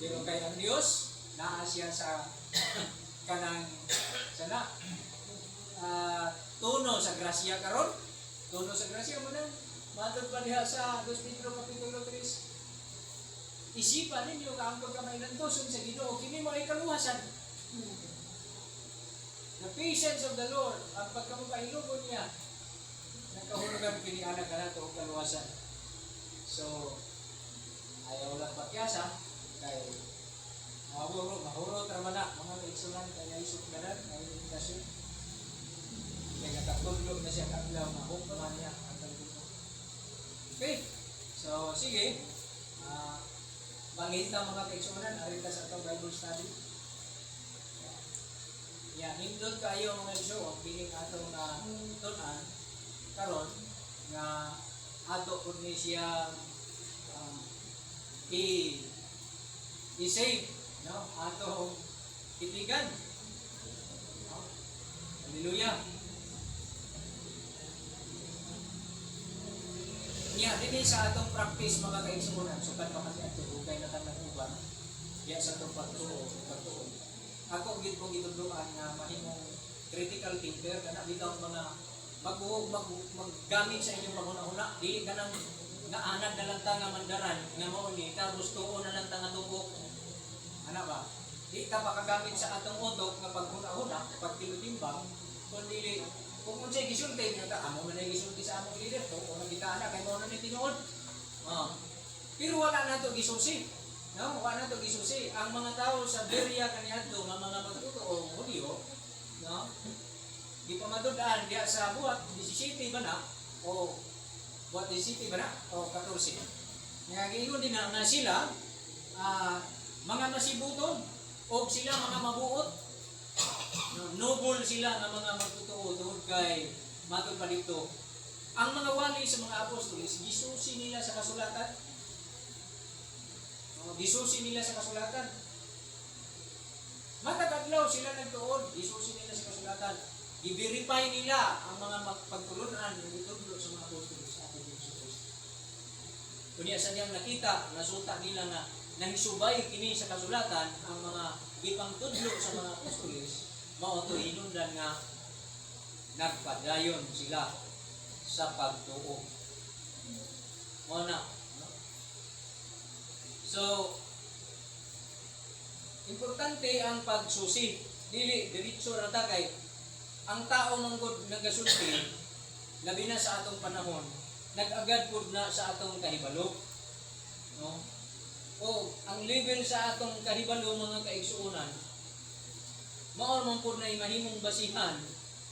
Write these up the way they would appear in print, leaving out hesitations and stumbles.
Pero kay ang Dios naa siya sa kanang sana tuno sa grasya karon. Tuno sa grasya mo nang matod pa diha sa 2 Pedro kapitulo 3. Isipan ninyo ang pagkamailantoson sa Ginoo kini mo ay kaluwasan. The patience of the Lord, ang pagkamapailugon niya, nakahulugan kini anak ka nato og kaluwasan. So, ayaw lang pakyasa, kay mahuro tramana, mga kaigsunan, kaya isok ganan, kaya imitasyon. Kaya nakatulog na siya kaglaw, mahukman niya ang talbuto. Okay, so sige, mangita mga kaigsunan, arita sa itong Bible study. Yan, nindot kayo mga iso, ang piling atong tunan, karon nga ato po ni siya i-save, no? Atong titigan. No? Hallelujah. Nya dinhi sa atong practice mga kaigsunan, sukat pa kasi ato ugay na tanang uban. Ya sa atong pagtuo. Ako gid ko gitudloan nga mahimong critical thinker kana bitaw mga maggamit sa inyong panghuna-huna, dili ka nang naanad na lang ta nga mandaran nga mao ni tapos tuon na lang ta nga tubok. Ana ba? Di ta makagamit sa atong utok nga paghuna-huna, pagtilutimbang, kundi kung unsay gisulti niya ta, amo man ay gisulti sa among leader to, o nagita ana kay mao na ni tinuod. Pero wala na to gisusi. No, wala na to gisusi. Ang mga tao sa Berea kaniadto nga mga magtutoo Hudyo, no? Di pa madudaan diya sa buhat 17 ba na o buhat 17 ba na o 14. Nga giingon din na sila mga masibuton o sila mga mabuot. Noble sila nga mga magtotoo tungod kay matod pa dito. Ang mga wali sa mga apostoles gisusi nila sa kasulatan. Gisusi nila sa kasulatan. Matag-adlaw sila nagtuon, gisusi nila sa kasulatan. I-verify nila ang mga pagtulunan ng itudlo sa mga apostol sa ating Jesus. Kunya sa niyang nakita, nasuta nila na nahisubay kini sa kasulatan ang mga ipang tudlo sa mga apostoles, mao to hinungdan nga nagpadayon sila sa pagtuo. Mao na. So, importante ang pagsusi. Dili diretso ra ta kay ang tao manggod nagasulti labi na sa atong panahon nag-agad pud na sa atong kahibalo, no? O ang level sa atong kahibalo mga kaigsuonan mao man pud na mahimong basihan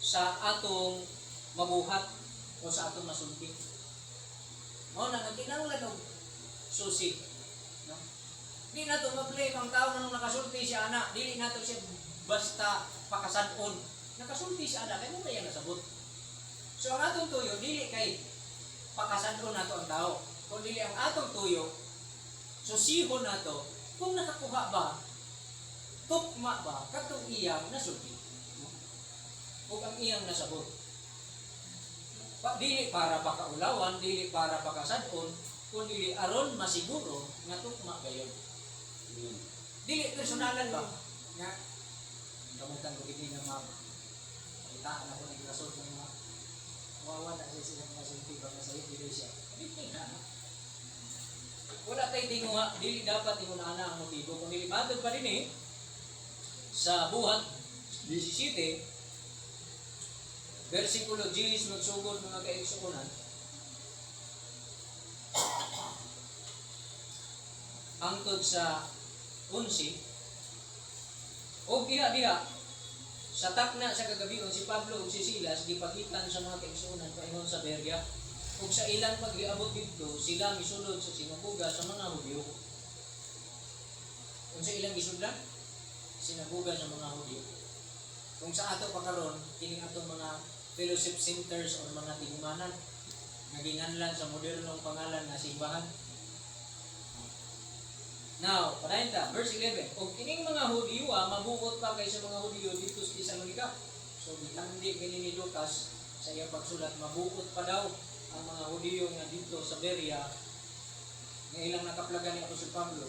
sa atong mabuhat o sa atong masulti. Mao na ang kinahanglan og susi, no? Di na to mablame ang tao nang nakasulti siya ana, dili na to siya basta pakasadon. Nakasulti siya ana, kay mo kaya nasabot. So ang atong tuyo, dili kay pakasadon nato ang tao. Kung dili ang atong tuyo, susihon nato kung nakakuha ba, tukma ba, katong iyang nasulti. O ang iyang nasabot. Dili para pakaulawan, dili para pakasadon, kung dili aron masiguro nga tukma gayon. Dili personalan ba? Nga, kamutan ko hindi na itaan ako ng rasol ng mga wawa na sila mga sulti ba na sa'yo, dili siya. Hindi na. Wala tayo tinguha, dili dapat tinguha na ang motibo. Kung nilimatod pa rin sa buhat 17, versikulo 10, magsugod mga kaigsuunan. Angtod sa 11, o diha sa takna sa kagabion si Pablo ug si Silas gipagitan sa mga kaigsuonan paingon sa Berea ug sa ilang pag-iabot didto sila misulod sa sinagoga sa mga Hudyo. Kung sa ilang gisudlan sinagoga sa mga Hudyo. Kung sa ato pa karon kining atong mga fellowship centers o mga tigmanan naginganlan sa modernong pangalan nga simbahan. Now, padayon ta, verse 11. O kining mga Hudyo, mabuot pa kay sa mga Hudyo dito sa Tesalonica. So, bitandi kini ni Lucas sa iyang pagsulat, mabuot pa daw ang mga Hudyo nga dito sa Berea nga ilang nakaplagan ni Apostol Pablo.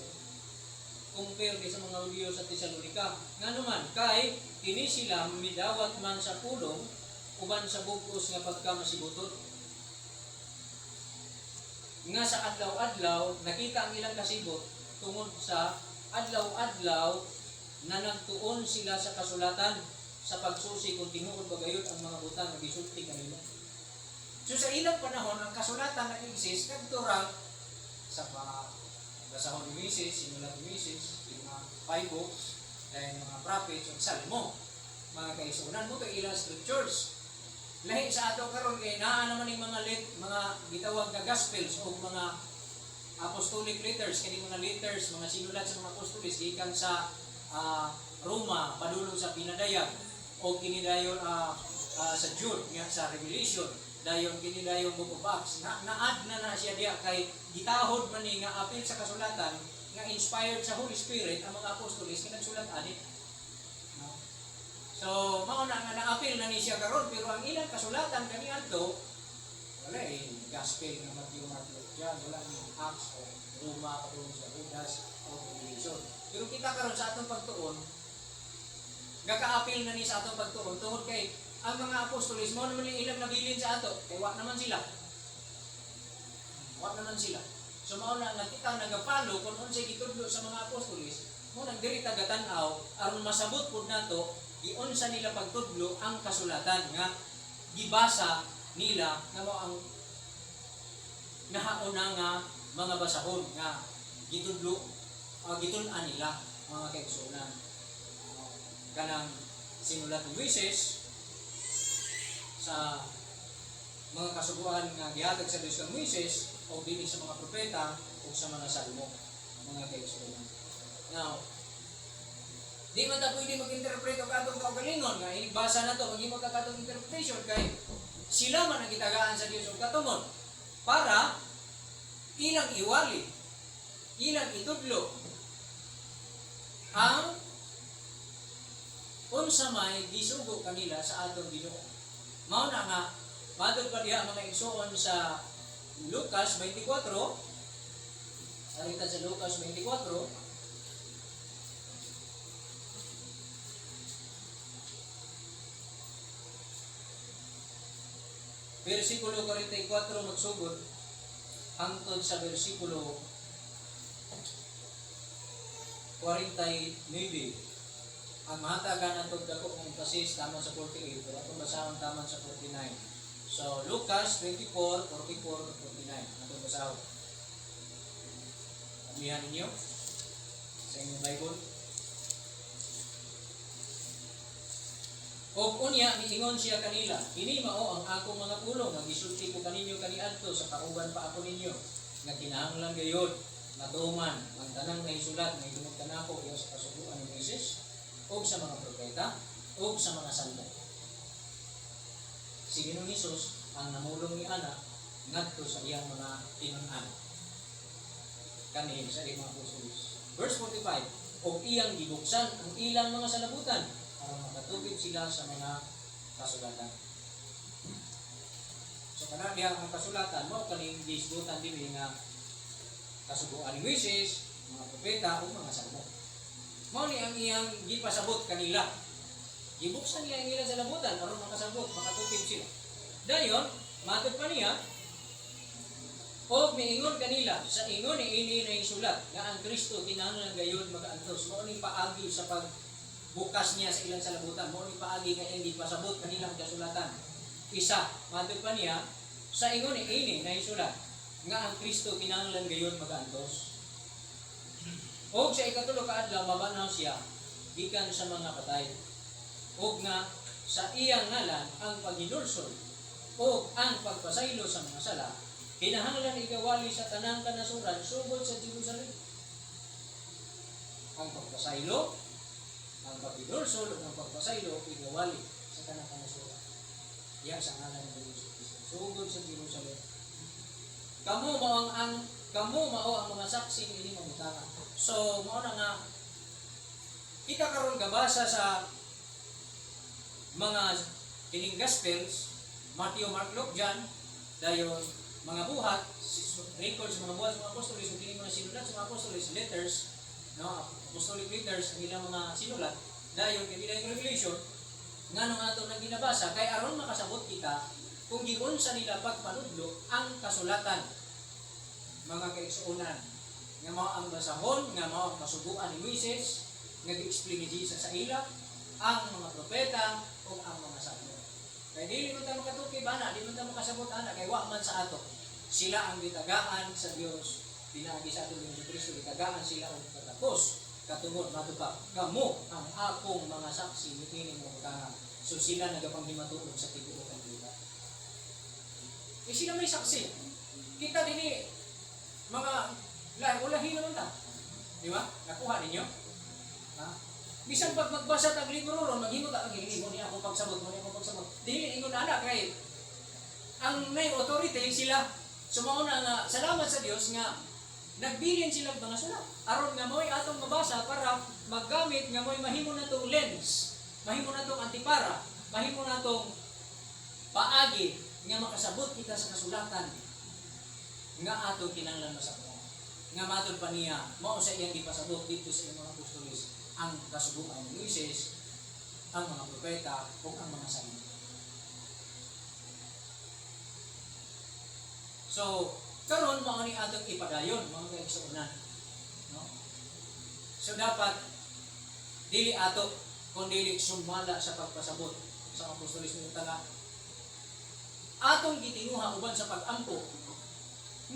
compare sa mga Hudyo sa Tesalonika. Nganuman kay kini sila midawat man sa pulong uban sa bugos nga pagkamasibutot. Nga sa adlaw-adlaw nakita ang ilang kasibot tungod sa adlaw-adlaw na nagtuon sila sa kasulatan sa pagsusi kung tinuod bagayod ang mga butang nga gisulti kanila. So sa ilang panahon ang kasulatan na exist nagturang sa basahon ni Moses, sinulat ni Moses, yung mga 5 books, dahil mga prophets, o salmo, mga kaisunan mo, ito ilang scriptures. Lahi sa ato karon kay naa naman yung mga gitawag na gospels o mga apostolic letters, kani mga letters, mga sinulat sa mga apostoles, gikan sa Roma, padulong sa Pinadayag, o kinidayon sa Jude, sa Revelation, dayon kinidayon Book of Acts, na-add na siya diya kay gitahod man ni nga apil sa kasulatan nga inspired sa Holy Spirit ang mga apostoles kay nagsulat ani. No? So mao na nga na-apil na ni siya karon pero ang ilang kasulatan kaniadto wala gospel nga Matthew, Mark, Luke, John, wala ni Acts o Roma katulong sa Judas o Revelation. Pero kita karon sa atong pagtuon gaka-apil na ni sa atong pagtuon tungod kay ang mga apostoles mo naman yung ilang nabilin sa ato kay wa naman sila. So mao na nakita nagapalo kung unsay gitudlo sa mga apostoles mo nang diri taga-tan-aw aron masabot pud nato giunsa nila pagtudlo ang kasulatan nga gibasa nila nga mao ang nahauna nga mga basahon nga gitudlo gitun-an nila mga kaigsunan. Kanang sinulat ni Moises sa mga kasuguan nga gihatag sa Dios kang Moises o dinig sa mga propeta o sa mga salmo mga kaigsunan. Now, di man ta pwede mag-interpret og atong kaugalingon nga inibasa na to maging magkakatong interpretation kay sila man ang gitagaan sa Dios og katumon para ilang iwali, ilang itudlo ang unsa may gisugo kanila sa atong Ginoo. Mao na nga madod pa diha mga igsoon sa Lucas 24. Arita sa Lucas 24. Versikulo 44 magsugod hangtod sa versikulo 49. Ang mahatagan atong dako ng emphasis tama sa 48 pero atong basahon tama sa 49. So Lucas 24, 44 to 49 atong basahon. Amihan ninyo sa inyong Bible. Og unya miingon siya kanila, kini mao ang akong mga pulong nga gisulti ko kaninyo kaniadto sa kauban pa ako ninyo nga kinahanglan gayud matuman ang tanang naisulat nga idumog kanako iya sa kasuguan ni Moises o sa mga propeta o sa mga salmo. Si Ginoong Hesus ang namulong ni Ana ngadto sa iyang mga tinun-an kani sa iyang mga apostoles. Verse 45, o iyang gibuksan ang ilang mga salabutan para makatubig sila sa mga kasulatan. So kana diha ang kasulatan mo kaning gisgutan dinhi nga kasuguan ni Moises, mga propeta o mga salmo. Mao ni ang iyang gipasabot kanila. Gibuksan niya ang ilang salabutan aron makasabot, makatupid sila. Dayon, matod pa niya, o miingon kanila sa ingon ni ini na isulat nga ang Kristo kinahanglan gayud mag-antos. Mao ni paagi sa pagbukas niya sa ilang salabutan. Mao ni paagi nga iyang gipasabot kanilang kasulatan. Isa, matod pa niya sa ingon ni ini na isulat nga ang Kristo kinahanglan gayud mag-antos. Og sa ikatulo ka adlaw mabanaw siya gikan sa mga patay. Og nga sa iyang ngalan ang paghinulsol o ang pagpasaylo sa mga sala kinahanglan igawali sa tanang kanasuran sugod sa Jerusalem. Ang pagpasaylo, ang paghinulsol o ang pagpasaylo igawali sa tanang kanasuran. Yan sa ngalan ng Diyos sugod sa Jerusalem. Kamu mao ang mga saksi ini mamutanan. So mao na nga kita karon gabasa sa mga kining gospels, Matthew, Mark, Luke, John, dayon mga buhat, records mga buhat sa mga apostoles, kining mga sinulat sa mga apostoles, letters, no, apostolic leaders, ang ilang mga sinulat, dayon kay ilang revelation, nganong ato nang ginabasa, kay aron makasabot kita, kung giunsa nila pagpanudlo ang kasulatan, mga kaigsuonan, nga mao ang basahon, nga mao ang kasubuan ni Moises, nga gi-explain ni Jesus sa ila, ang mga propeta, o ang mga sabot. Kaya dili mo tayo makatuki ba na, di mo tayo makasabot ana, kay wa man sa ato. Sila ang gitagaan sa Dios, pinaagi sa ato ng Kristo, gitagaan sila og katapos, katungod matupa, kamo ang akong mga saksi ni kini mo ka. So sila nagapanghimatuon sa tibuok ang lupa. Eh sila may saksi. Kita dinhi mga ulahin naman ta. Di ba? Nakuha ninyo? Ha? Bisan pag magbasa tag libro ron, maghimo ta ang mo ni akong pagsabot, mo ni akong pagsabot. Dili ingon ana kay ang may authority sila. Sumao na nga salamat sa Dios nga nagbilin sila mga sulat. Aron nga mo'y atong mabasa para maggamit nga mo'y mahimo na tong lens, mahimo na tong antipara, mahimo na tong paagi nga makasabot kita sa kasulatan nga atong kinahanglan masabot. Nga matod pa niya, mao sa iyang ipasabot dito sa mga apostolos ang kasubuan ni Moises, ang mga propeta o ang mga salmo. So, karon mao ni atong ipadayon mga kaigsuonan. No? So dapat dili ato kun dili sumala sa pagpasabot sa apostolos ng tanga. Atong gitinguha uban sa pag-ampo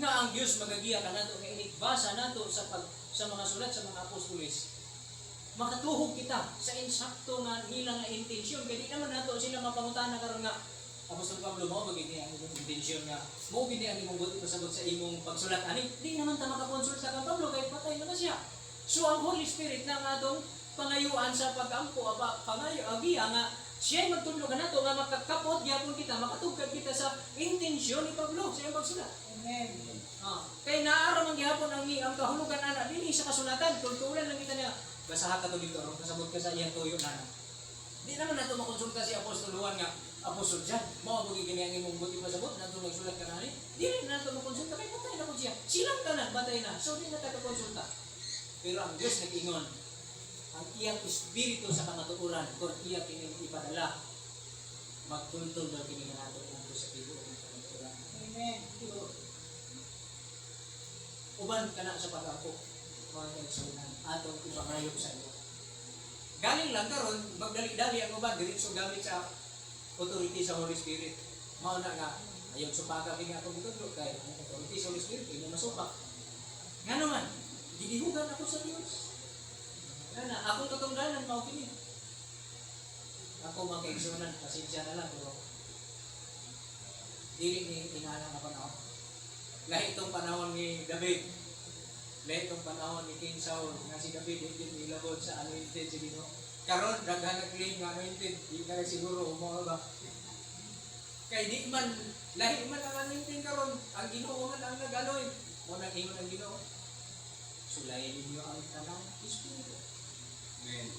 nga ang Dios magagiya kanato nga inibasa nato sa mga sulat sa mga apostolos. Makatuhog kita sa insakto nga nilang nga intensyon kay di naman nato sila mapangutana karon nga Apostol Pablo mo magiging ang imong intensyon nga mo gini ang imong buti pasabot sa imong pagsulat ani di naman ta makakonsulta kang Pablo kay patay na siya. So ang Holy Spirit na nga atong pangayuan sa pag-ampo aba pangayo agiya nga siya magtudlo kanato nga makakapot gyapon kita makatugkad kita sa intensyon ni Pablo sa iyang pagsulat. Amen. Kay naara man gyapon ang kahulugan ana dinhi sa kasulatan tultulan lang kita niya basaha ka to dito ron kasabot ka sa iyang tuyo na. Di naman nato makonsulta si Apostol Juan nga apostol dyan, mao magiging ang imong buti pasabot nato nagsulat ka na ni. Di na nato makonsulta kay patay na po siya. Silang tanan batay na. So di na tayo konsulta. Pero ang Dios nag-ingon ang iyang espiritu sa kamatuoran kung iya kini ipadala magtuntun daw kini nga nato ug sa tibuok ng kamatuoran. Amen. Uban kana sa pag-ampo mga kaigsuonan atong ipangayop sa iyo. Galing lang karon magdali-dali ang uban diretso gamit sa authority sa Holy Spirit. Mao na nga ayaw supaga kini ako gitudlo kay ang authority sa Holy Spirit imo masupak. Nga naman gidihugan ako sa Dios. Ana ako katungdanan mao kini. Ako mga kaigsuonan pasensya na lang pero dili ni inalang ako na. Lahi itong panahon ni David. Lahi itong panahon ni King Saul nga si David hindi nilabot sa anointed si Ginoo. Karon daghan na claim nga anointed, di ka siguro mo ba? Kay di man lahi man ang anointed karon, ang Ginoo man ang nag-anoint. Mo nang ingon ang Ginoo. Sulayin ninyo ang tanang espiritu. Amen.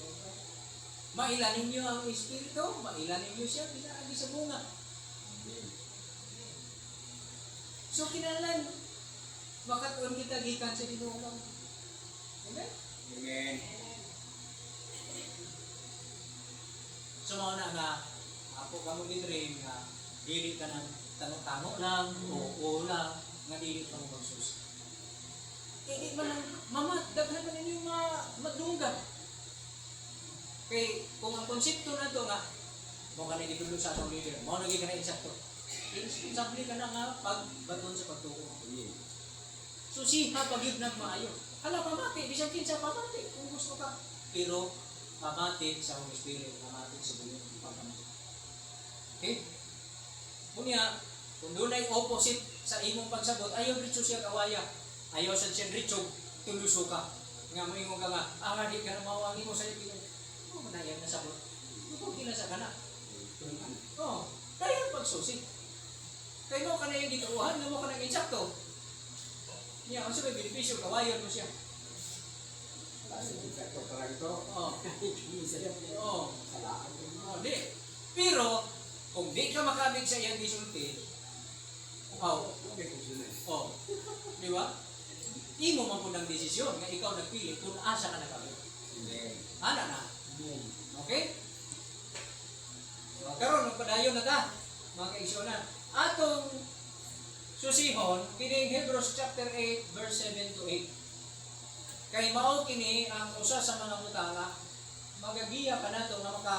Mailan ninyo ang espiritu, mailan ninyo siya pinaagi sa bunga. So kinahanglan makatuon kita gikan sa Ginoo. Amen. Amen. So mao na nga ako kamo gidream nga dili ka nang tango-tango lang o lang nga dili ka mo magsusi. Kaya di man lang mama daghan pa ninyo madunggan. Kay kung ang konsepto na to nga mo ka na gidulog sa atong leader, mo na gid kana insakto. Insabli ka na nga pagbaton sa pagtuo. So siha pagyud nag maayo. Hala pamati bisan kinsa pamati kung gusto ka. Pero pamati sa Holy Spirit, pamati sa buong pamati. Okay? Kunya, kung doon ay opposite sa imong pagsabot, ayaw ritso siya kawaya. Ayaw sa siya ritso, tuluso ka. Nga mo ingon ka nga, di ka na mawagi mo sa ipin. Oo, manayang nasabot. Ito, kinasa ka na. Oo, kaya ang pagsusi. Kaya mo ka na yung gikauhan, nga mo ka na insakto. Niya, ang sabi, benepisyo, kawayan mo siya. Di. Pero kung di ka makabig sa iyang gisulti, di ba? imo man pud ang desisyon nga ikaw nagpili kung asa ka nakabot. Ana na. Okay? So, karon nagpadayon na ta, mga kaigsuonan. Atong susihon kining Hebrews chapter 8 verse 7 to 8. Kay mao kini ang usa sa mga butana magagiya ka nato nga maka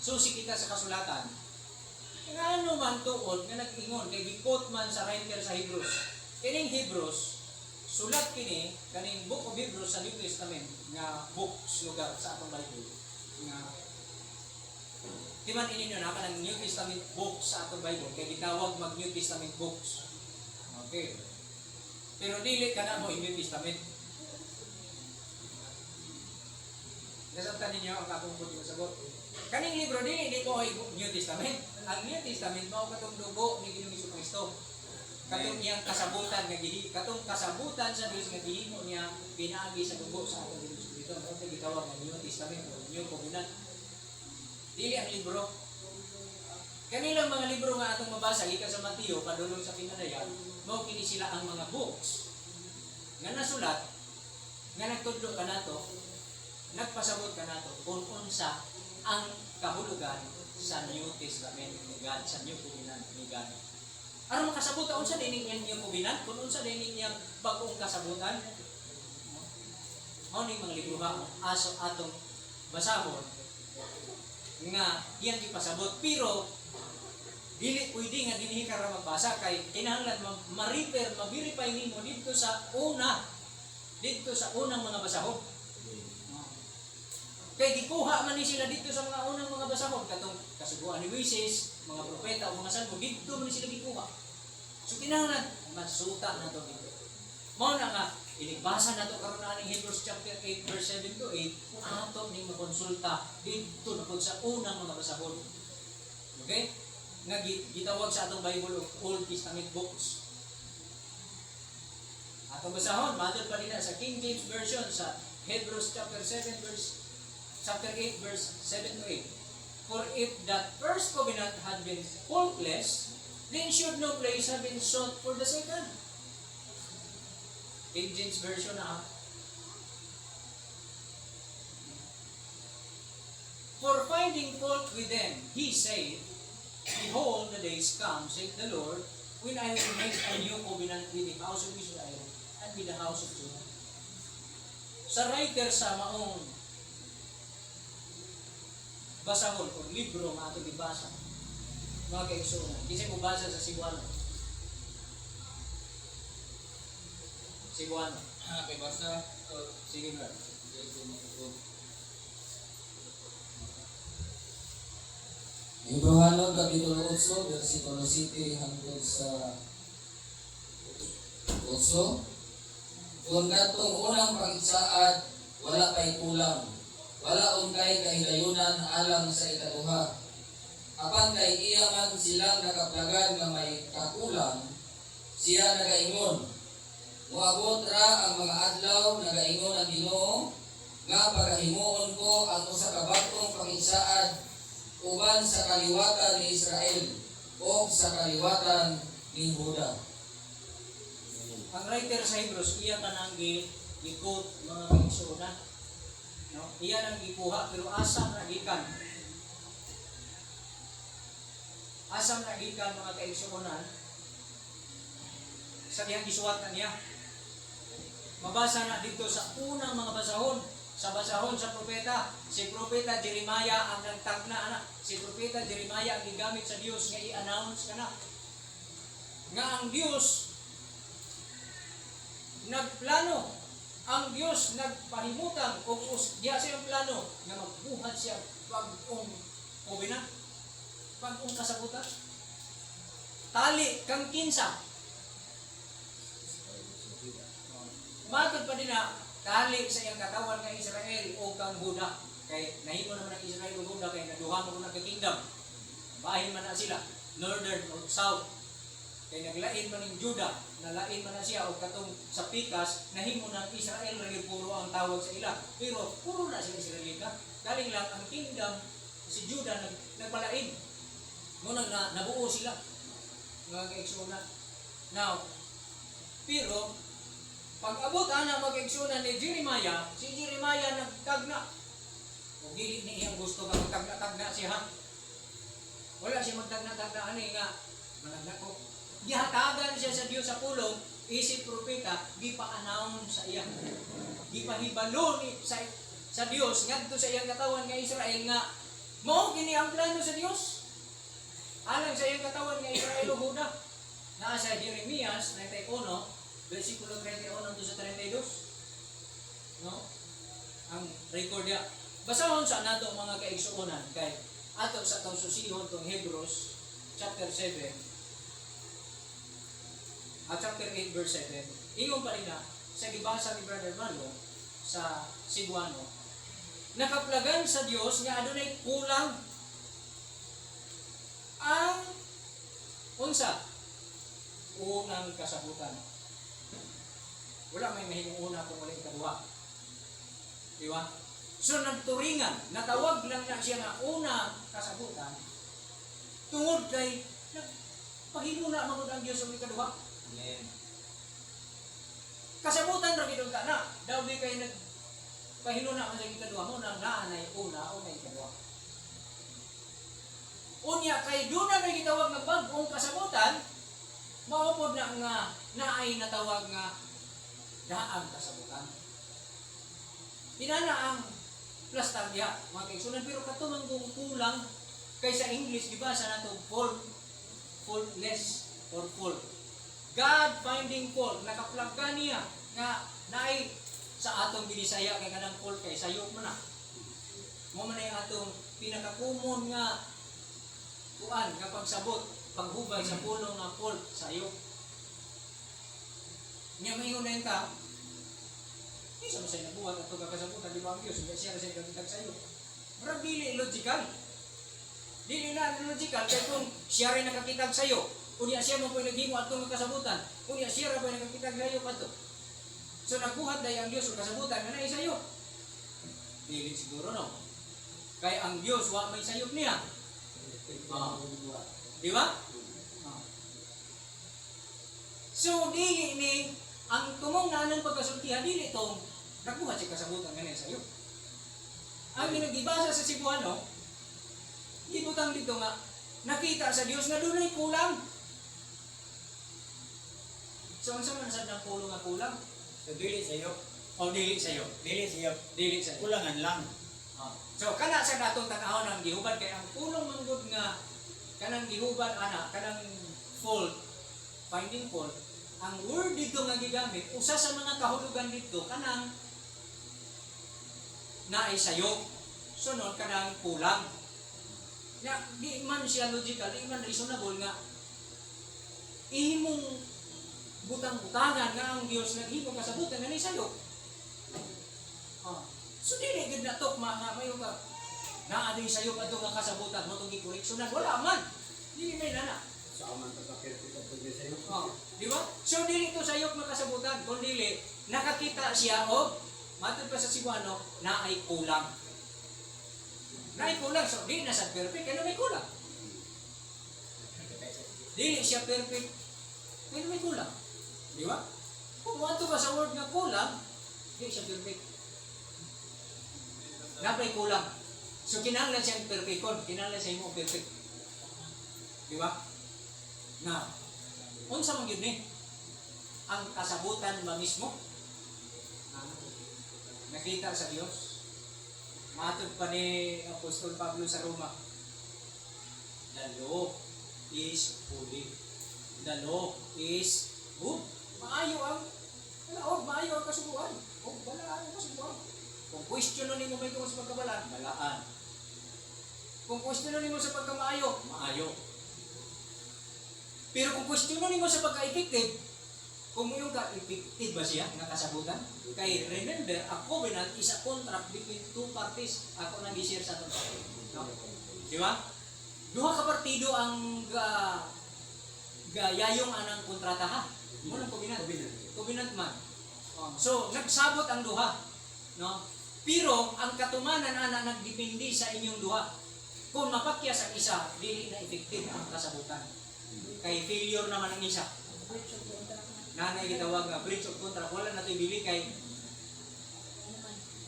susi kita sa kasulatan. Nga ano man tuod nga nag-ingon kay gikot man sa writer sa Hebrews. Kining Hebrews sulat kini kaning book of Hebrews sa New Testament nga books lugar sa atong Bible. Nga timan ininyo na kanang New Testament books sa atong Bible kay gitawag mag New Testament books. Okay. Pero dili ka na mo in New Testament. Nasabtan ninyo ang akong puti sagot. Kaning libro dili ko ay New Testament. Ang New Testament mao katong dugo ni Ginoong Jesucristo. Katong iyang kasabutan nga katong kasabutan sa Dios nga gihimo niya pinaagi sa dugo sa atong Ginoong Jesucristo. Mao tay gitawag nga New Testament o New Covenant. Dili ang libro. Kanilang mga libro nga atong mabasa gikan sa Mateo padulong sa Pinadayan, mao kini sila ang mga books nga nasulat nga nagtudlo kanato, nagpasabot kanato kung unsa ang kahulugan sa New Testament ni God, sa New Covenant ni God. Aron makasabot unsa dining iyang New Covenant, kung unsa dining iyang bag-ong kasabutan. Mao ni mga libro ha aso atong basahon nga iyang ipasabot, pero dili pwede nga dinhi ka ra magbasa kay kinahanglan ma-refer, ma-verify nimo dito sa unang mga basahon. Kay gikuha man ni sila dito sa mga unang mga basahon katong Kasuguan ni Moises, mga propeta o mga salmo dito man ni sila gikuha. So kinahanglan masuta na to dito. Mao na nga inibasa nato karon ani Hebrews chapter 8 verse 7 to 8 ato ning makonsulta dito na pud sa unang mga basahon. Okay? Nga gitawag sa atong Bible of Old Testament books. Atong basahon madod pa nila sa King James version sa Hebrews chapter 8 verse 7 to 8. For if that first covenant had been faultless, then should no place have been sought for the second. King James version na. For finding fault with them, he said, behold, the days come, saith the Lord, when I will make a new covenant with the house of Israel and with the house of Judah. Sa writer sa maong basahon o libro nga ato gibasa, mga kaigsuonan, kasi mo basa sa Cebuano. Cebuano. Kay basa. Sige nga. Hebrehanon Kapitulo 8, versikulo 7 hangtod sa 8. Kung katong unang pangitsaad, wala pa'y kulang. Wala kay kahigayunan alang sa ikaduha. Apan kay iya man silang nakaplagan nga may kakulang, siya nagaingon. Moabot ra ang mga adlaw, nagaingon ang Ginoo, nga pagahimuon ko ang usa ka bag-ong pangitsaad uban sa kaliwatan ni Israel o sa kaliwatan ni Juda. Ang writer sa Hebrews, iya kanang gi-quote mga kaigsuonan. No? Iya nang gikuha pero asam na gikan. Asam na gikan mga kaigsuonan sa diyang gisuwat na niya. Mabasa na dito sa unang mga basahon. Sa basahon sa propeta, si propeta Jeremiah ang nagtagna anak. Si propeta Jeremiah ang gigamit sa Dios nga i-announce kana nga ang Dios nagplano, ang Dios nagpahimutang o diya siyang plano nga magbuhat siya bagong covenant, bagong kasabutan. Tali kang kinsa. Matod pa din na tali sa iyang katawan nga Israel o kang Buda. Kay nahimo naman ang Israel o Buda kay naduha mo na ka-kingdom. Bahin man na sila, northern o south. Kay naglain man ng Juda, nalain man na siya o katong sa Pikas, nahimo ng Israel rin puro ang tawag sa ila. Pero puro na sila Israelita. Galing lang ang kingdom, si Juda nagpalain. Muna na nabuo sila. Mga kaigsuonan. Now, pero Pag-abot ana mag-igsunan ni Jeremiah, si Jeremiah nagtagna. O dili ni iyang gusto nga magtagna-tagna siya. Wala siya magtagna-tagna ani nga managna ko. Gihatagan siya sa Dios sa pulong, isip propeta, gipa-announce sa iya. Gipahibalo ni sa Dios ngadto sa iyang katawan nga Israel nga mao kini ang plano sa Dios. Alang sa iyang katawan nga Israel ug Huda. Naa sa Jeremias 91 versikulo 31 hangtod sa 32. No? Ang record ya. Basahon sa nato mga kaigsuonan kay ato sa tong susihon tong Hebrews chapter 7 at chapter 8 verse 7. Ingon pa rin na sa gibasa ni Brother Malo sa Cebuano, nakaplagan sa Dios nga adunay kulang ang unsa unang kasabutan. Wala may mahimong una kung wala ikaduha. Di ba? So nagturingan, natawag lang na siya nga una kasabutan tungod kay pahimuna magud ang Dios ang ikaduha. Amen. Kasabutan ra gid ka na. Daw di kay nagpahiluna man sa ikaduha mo nang naanay una o may ikaduha. Unya kay doon na may gitawag nga bag-ong kasabutan, maupod na nga naay natawag nga daang kasabutan. Inana ang plastar diha, mga kaigsunan, pero katumang kulang kay sa English, di ba, sa nato faultless or fault. God finding fault, nakaplagga niya nga naay sa atong binisaya kay kanang fault kay sayop mo na. Mo man ay atong pinakakumon nga kuan nga pagsabot, paghubay sa pulong nga fault sayop. Nya maingon na ta, isa mo sa nabuhat at kakasabutan di ba ang Diyos, hindi siya kasi nagkakitag sa'yo. Marag dili logical. Dili na logical, kaya kung siya rin nakakitag sa'yo, unya siya mo po naghimo at itong kasabutan, unya siya rin po nakakitag sa'yo pa ito. So nagbuhat na ang Diyos o kasabutan na sa'yo. Dili siguro no. Kaya ang Diyos, wa may sayop niya. Di ba? So dili ni ang tumong nanang pagkasultihan dili itong nagbuhat siya kasabutan nga sa iyo. Ang ginagibasa sa Cebuano, ibutang dito nga, nakita sa Dios na dunay kulang. So, ang sama nasad ng pulong nga kulang? So, dili sa'yo. O, dili sa'yo. Dili sa'yo. Dili sa'yo. Kulangan lang. So, kana sa natong tanahon ng gihubad, kaya ang pulong manggod nga, kanang gihubad, kanang fault, finding fault, ang word dito nga gigamit, usa sa mga kahulugan dito, kanang naay sayo. Sunod, kanang kulang. Na, di man siya logical, di man reasonable nga, ihimong butang-butangan nga ang Diyos naghimo kasabutan nga ni sayo. So, dili gid na tok, mayo ka, naading sayo pa ito nga kasabutan mo, itong ikoreksyonan, wala man. Dili may nana. Sa aman pagkakirpit at pagkakirpit sa'yo. Di ba? So, dili ito sayop na kasabutan. Kung dili, nakakita siya o, matod pa sa Cebuano, na ay kulang. Na ay kulang. So, di na sa perfect, kaya may kulang. Dili siya perfect, kaya may kulang. Di ba? Kung mato ka sa word nga kulang, di siya perfect. Napay kulang. So, kinahanglan siyang perfect kon. Kinahanglan siya mo perfect. Di ba? Na, unsa man gyud ni ang kasabutan ba mismo? Nakita sa Dios. Matod pa ni Apostol Pablo sa Roma. The law is holy. The law is good. Maayo ang maayo ang kasubuan. O balaan ang kasubuan. Kung question nimo may tungkol sa pagkabalaan, balaan. Kung question nimo sa pagkamaayo, maayo. Pero kung questionin mo sa pagka-effective, kung yung ka-effective ba siya, nga kasabutan? Kay remember, a covenant is a contract between two parties. Ako nang i-share sa itong party. No? Di ba? Duha ka partido ang gayayong anang kontrata ha. Mo nang covenant. Covenant man. So, nagsabot ang duha. No? Pero, ang katumanan ana nagdepende sa inyong duha. Kung mapakyas ang isa, dili na effective ang kasabutan. Kay failure naman ang isa. Nanay gitawag nga breach of contract, wala na nato ibili kay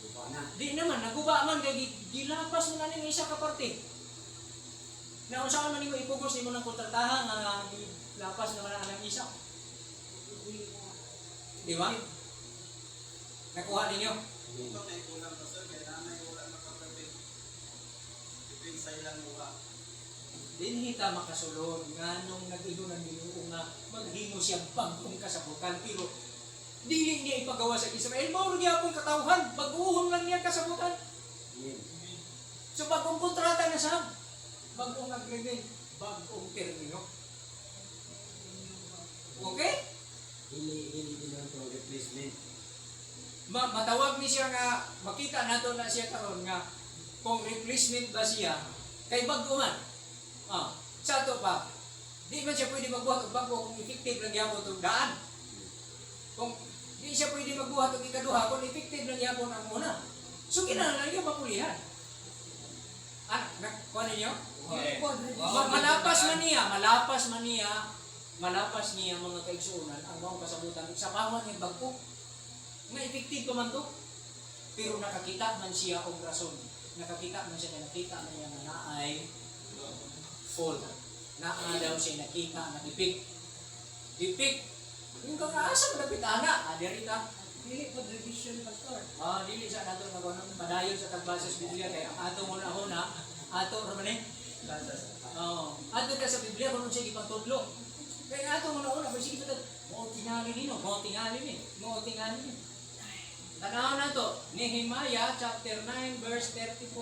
Guba na. di naman naguba man kay gilapas mo na ning isa ka parte. Na unsa man nimo ipugos nimo ng kontratahan nga gilapas naman ang isa. Di ba? Nakuha ninyo. Ito may kulang pa sir, kaya nanay wala makaperfect. Depende sa ilang mukha. Dinhita makasulod nga nung nag-igo ng Ginoo nga maghimo siya bagong kasabutan pero dili niya ipagawa sa Israel. Mao gyapon katawhan, baguhon lang niya kasabutan. Amen. So bagong kontrata na sa bagong agreement, bagong termino. Okay? Dili lang to replacement. Matawag ni siya nga makita nato na siya karon nga kung replacement ba siya kay baguhan. Sa ato pa, di man siya pwede magbuhat og bago kung effective lang gyapon tong daan. Kung di siya pwede magbuhat og ikaduha kung effective lang gyapon ang una. So kinahanglan niya mapulihan. Kuha ninyo? Malapas niya mga kaigsuunan ang mga kasabutan sa pawan ng bagko. Nga effective pa man to. Pero nakakita man siya og rason. Nakakita man siya na naay fall. Naa daw siya nakita na dipik. Dipik. Yung kakaasa mo dapit ana. Diri ta. Dili po revision pastor. Dili sa nato nga padayon sa tagbasa sa Biblia kay ang atong una ato ramane. Ato ka sa Biblia kung siya gipagtudlo. Kaya atong una sige pa mo tingali ni. Tanaw na to, Nehemiah chapter 9 verse 34.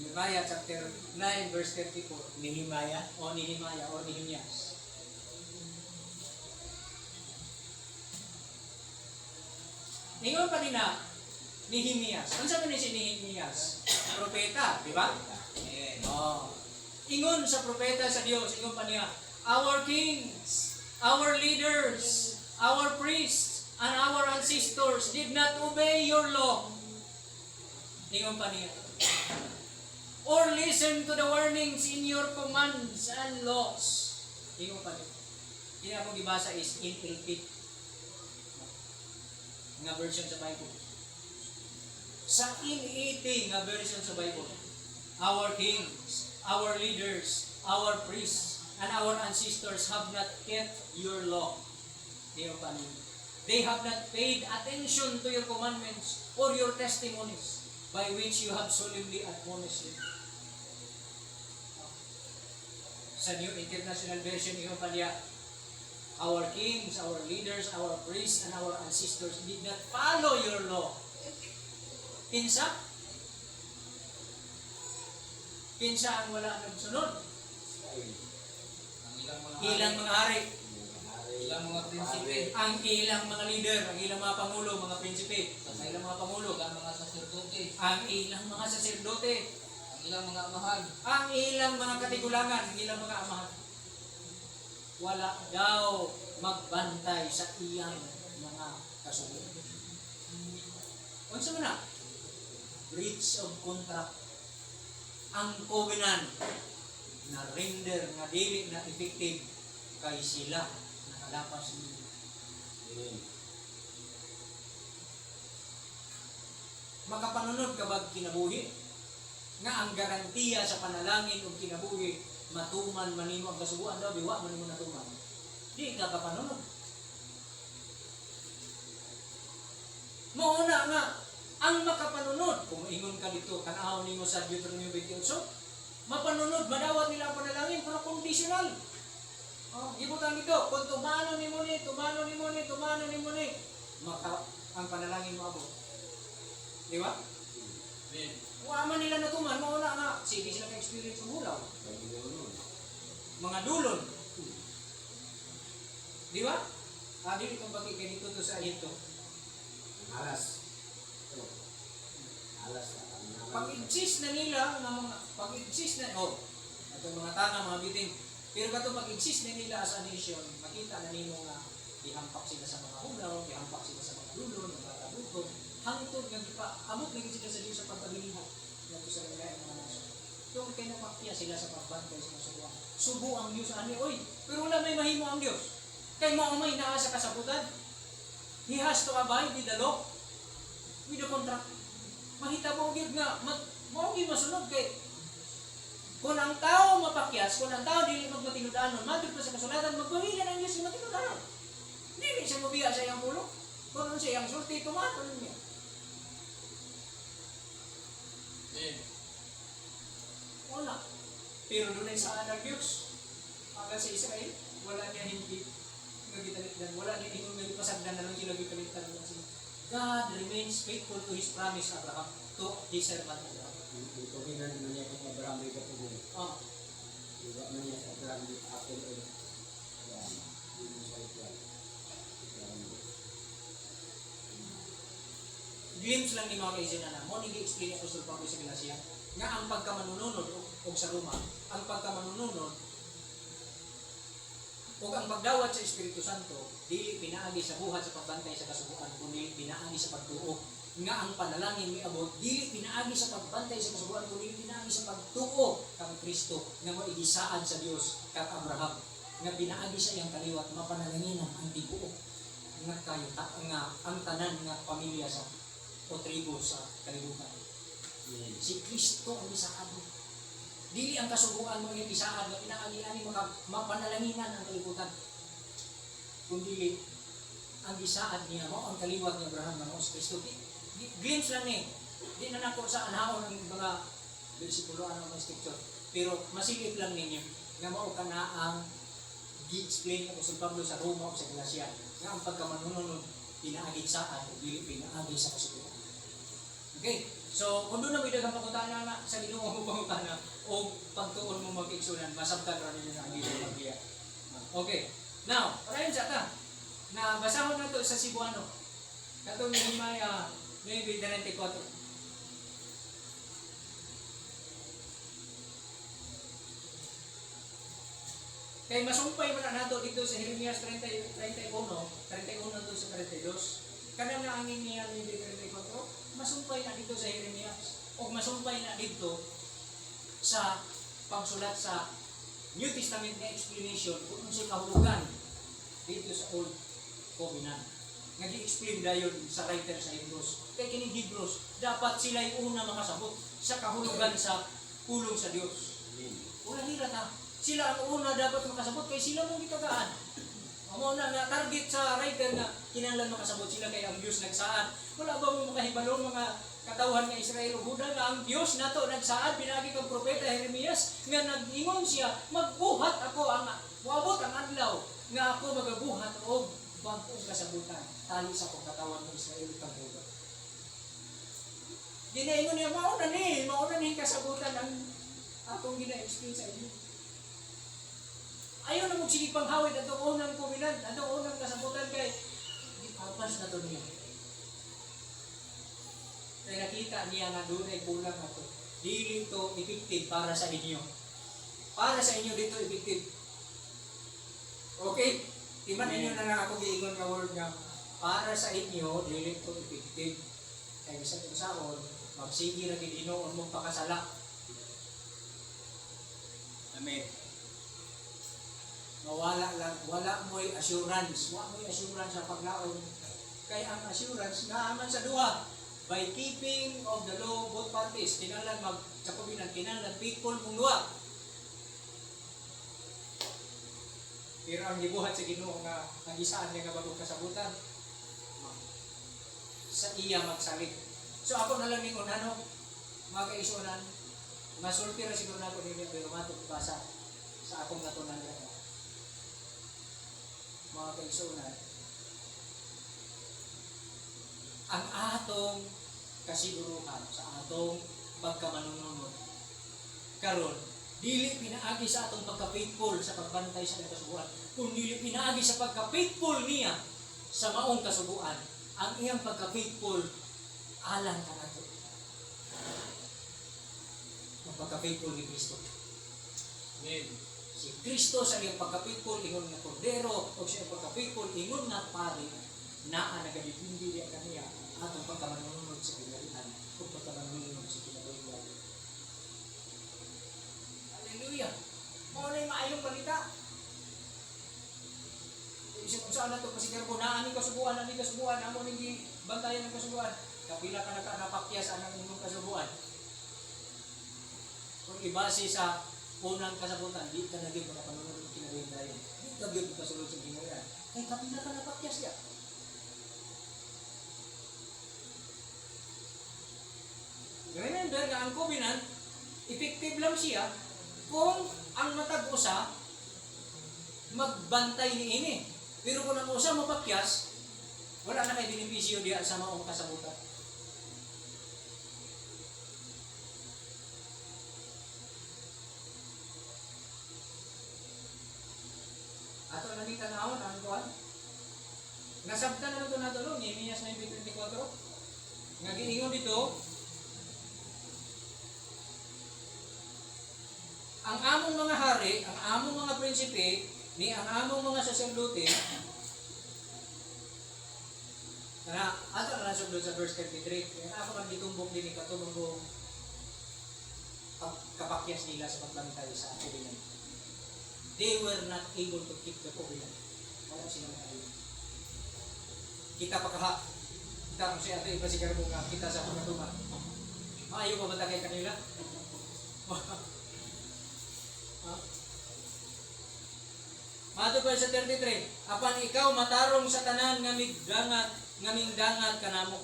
Nehemiah chapter 9 verse 34. Nehemiah. Nehemiah o Nehemias. Ingon pa nina Nehemias. Ano sabi ni si Nehemias? Propeta, di ba? Ingon sa propeta sa Dios, ingon pa niya, our kings, our leaders, our priests, and our ancestors did not obey your law. Ingon pa niya. Or listen to the warnings in your commands and laws. Ingon pa niya. Hindi akong gibasa is NLT. Nga version sa Bible. Sa NET nga version sa Bible. Our kings, our leaders, our priests, and our ancestors have not kept your law. Ingon pa niya. They have not paid attention to your commandments or your testimonies by which you have solemnly admonished them. Sa New International Version, ikaw pa niya, our kings, our leaders, our priests, and our ancestors did not follow your law. Kinsa? Kinsa ang wala nagsunod? Ilang mga hari. Ilang mga prinsipe, Ang ilang mga leader, ang ilang mga pangulo, mga prinsipe, ang ilang mga pangulo, ilang mga saserdote, ang ilang mga saserdote, ang ilang mga amahan, ang ilang mga katigulangan, ang ilang mga amahan. Wala daw magbantay sa iyang mga kasunod. Unsa man na? Breach of contract. Ang covenant na render nga dili na effective kay sila nakalapas niyo. Makapanunod ka ba kinabuhi? Nga ang garantiya sa panalangin o kinabuhi, matuman manimo ang kasubuan daw, biwa manimo natuman. Di ka kapanunod. Mauna nga, ang makapanunod, kung ingon ka dito, kanahaw nimo sa Deuteronomy 28, mapanunod, madawat nila ang panalangin, pero conditional. Ibutan dito, kung tumano ni mo ni, ang panalangin mo abot. Di ba? Waman nila natuman, mauna nga, sige sila ka-experience ng hulaw. Mga dulon. Di ba? Dili kung bakit ganito to sa Egypto. Alas. Pag-insist na nila, itong mga tanga, mga biting, pero kato pag-insist na nila as a nation, makita na nino nga, ihampak sila sa mga hulaw, ihampak sila sa mga dulon, mga kabuto, hangtod nga di pa, amot na sila sa Diyos sa pagpabiliho, nato sa mga nasyon. Yung kinapakya sila sa pagbantay sa masubuan. Subo ang Diyos, ani, oy, pero wala may mahimo ang Diyos. Kay maumay naa sa kasabutan. He has to abide with the law, with the contract. Mahitabo gyud nga mao gyud masunod kay kung ang tao mapakyas, kung ang tao dili magmatinud-anon, matod pa sa kasulatan, magbawilan ang Diyos sa matinud-anon. Dili siya mabiya sa iyang ulo. Kung ano siya ang sulti, tumaton niya. Wala. Pero doon ay saan ang Diyos? Aga sa Israel, wala niya hindi nagitalitdan. Wala niya hindi nagipasagdan na lang sila gitalitdan. God remains faithful to His promise, Abraham, to His servant Abraham. Yung tuwinan naman niya kung Abraham ay katulong. Oh. Diba man niya sa Abraham ay apple oil. Yan. Yun sa ito. Glimpse lang ni mga kaisin na mo, nag-explain ako sa Pablo sa Galacia, nga ang pagkamanununod o sa Roma, ang pagkamanununod o ang pagdawat sa Espiritu Santo, dili pinaagi sa buhat sa pagbantay sa kasubuan, kundi pinaagi sa pagtuo. Nga ang panalangin ni abot, dili pinaagi sa pagbantay sa kasubuan, kundi pinaagi sa pagtuo kang Kristo, nga maigisaan sa Dios kang Abraham, nga pinaagi sa iyang kaliwat, mapanalanginan ang tibuok, nga kayo, nga ang tanan nga pamilya sa o tribo sa kalibutan. Si Kristo ang isaan. Dili ang kasubuan mo yung isaan, na pinaagi-ani mapanalanginan ang kalibutan. Kundi ang isaan niya mo, ang kaliwat ni Abraham na mo si Kristo. Glimpse lang eh. Di na nako sa anhaon ng mga bersikulo ano ng scripture. Pero masilip lang ninyo nga mao ka na ang gi-explain ako sa Pablo sa Roma o sa Galacia nga ang pagkamanununod pinaagi saan o dili pinaagi sa kasubuan. Okay, so kung doon na may dagang pangutana na sa Ginoo mo pangutana o pagtuon mo mag-igsunan, masabtan ra ninyo na ang Ginoo magbiya. Okay, now, parayon sa ta, na basahon na to sa Cebuano. Katong Nehemiah 9:24. Kay masumpay man na nato dito sa Jeremias 31 to sa 32. Kanang naangin niya ni 34, masumpay na dito sa Jeremias o masumpay na dito sa pagsulat sa New Testament na explanation kung ano siya kahulugan dito sa Old Covenant. Nag-i-explain dayon sa writer sa Hebrews. Kaya kining Hebrews, dapat sila yung una makasabot sa kahulugan sa pulong sa Diyos. Wala nila na. Sila ang una dapat makasabot kaya sila mong gitagaan. Amo na nga target sa writer na kinahanglan makasabot sila kay ang Diyos nagsaad. Wala ba mo makahibalo mga katawhan nga Israel o Huda nga ang Diyos nato nagsaad pinagi kang propeta Jeremias nga nag-ingon siya magbuhat ako ang moabot ang adlaw nga ako magabuhat og bag-ong kasabutan tali sa akong katawan ng Israel kang Huda. Ginaingon niya mauna ni kasabutan ang akong gina-explain sa inyo. Ayaw na sige panghawid atong unang kumilan, atong unang kasabutan kay di papas na to niya. Kaya nakita niya nga doon ay kulang na to. Dili to effective para sa inyo. Para sa inyo dito effective. Okay? Timan ninyo na nga ako giingon nga word nga para sa inyo dili to effective. Kaya sa saon magsige ra gid Ginoo mong pakasala. Amen. Wala mo'y assurance. Wala mo'y assurance sa paglaon. Kaya ang assurance naaman sa duha. By keeping of the law both parties. Kinahanglan magsakubinan, kinahanglan people mong duha. Pero ang gibuhat sa Ginoo nga ang isaan niya nga bagong kasabutan. Sa iya magsalig. So ako na lang ningon ano, mga kaisunan, masulti ra siguro na ako ninyo pero matok basa sa akong natunan rin. Mga kaisunan, ang atong kasiguruhan sa atong pagkamanununod karon dili pinaagi sa atong pagka-faithful sa pagbantay sa kasubuan, kung dili pinaagi sa pagka-faithful niya sa maong kasubuan, ang iyang pagka-faithful alang ka nato ang pagka-faithful ni Kristo. Amen. Si Kristo sa iyang pagka-faithful ingon nga kordero o sa iyang pagka-faithful ingon nga pari naa nagadipindi diya kaniya atong pagkamanunod sa pinalihan o pagkamanunod sa kinabuhian. Hallelujah! Mao na maayong balita. Isip saan na to kasi karbo na ani kasubuan, amo ning bantayan ng kasubuan. Kapila ka napakyas anang imong kasubuan. Kung ibase sa unang kasabutan, di ka naging makapanunod ng kinabuhi. Di ka gyud kasulod sa ginuyan. Kay kapila ka napakyas ya. Remember nga ang covenant, effective lang siya kung ang matag usa magbantay niini. Pero kung ang usa mapakyas, wala na kay benepisyo diya sa maong kasabutan. Ato na ni tanawon ang kuan. Nasabtan naman ito nato no, Nehemias 9:24. Nga giingon dito, ang among mga hari, ang among mga prinsipe, ni ang among mga saserdote, kana ato na nasugod sa verse 33. Kaya ako man gitumbok din katulong ko kapakyas nila sa pagbantay sa covenant. They were not able to keep the covenant. Wala sila makaayos. Kita pa kaha. Kita kung siya ito, iba sigara mo nga, kita sa pagkatuman. Maayo ba ba kay kanila? Mato pa sa 33, apan ikaw matarong sa tanan nga mingdangat kanamo.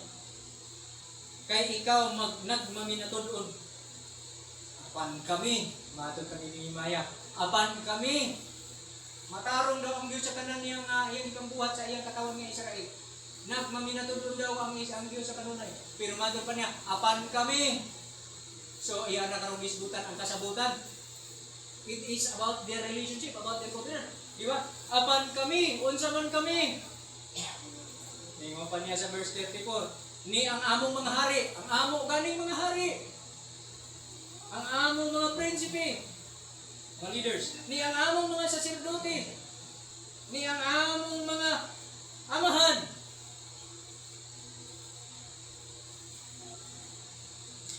Kay ikaw nagmaminatudon. Apan kami, mato kami ni Maya. Apan kami matarong daw ang Diyos sa tanan niyang iyang buhat sa iyang katawan nga Israel. Nagmaminatudon daw ang Diyos sa kanunay. Pero mato pa niya, apan kami. So iyan na karong gisbutan ang kasabutan. It is about their relationship, about their covenant. Di ba? Apan kami, unsa man kami. Tingnan pa niya sa verse 34. Ni ang among mga hari, ang amo ganing mga hari. Ang among mga prinsipe, mga leaders. Ni ang among mga saserdote. Ni ang among mga amahan.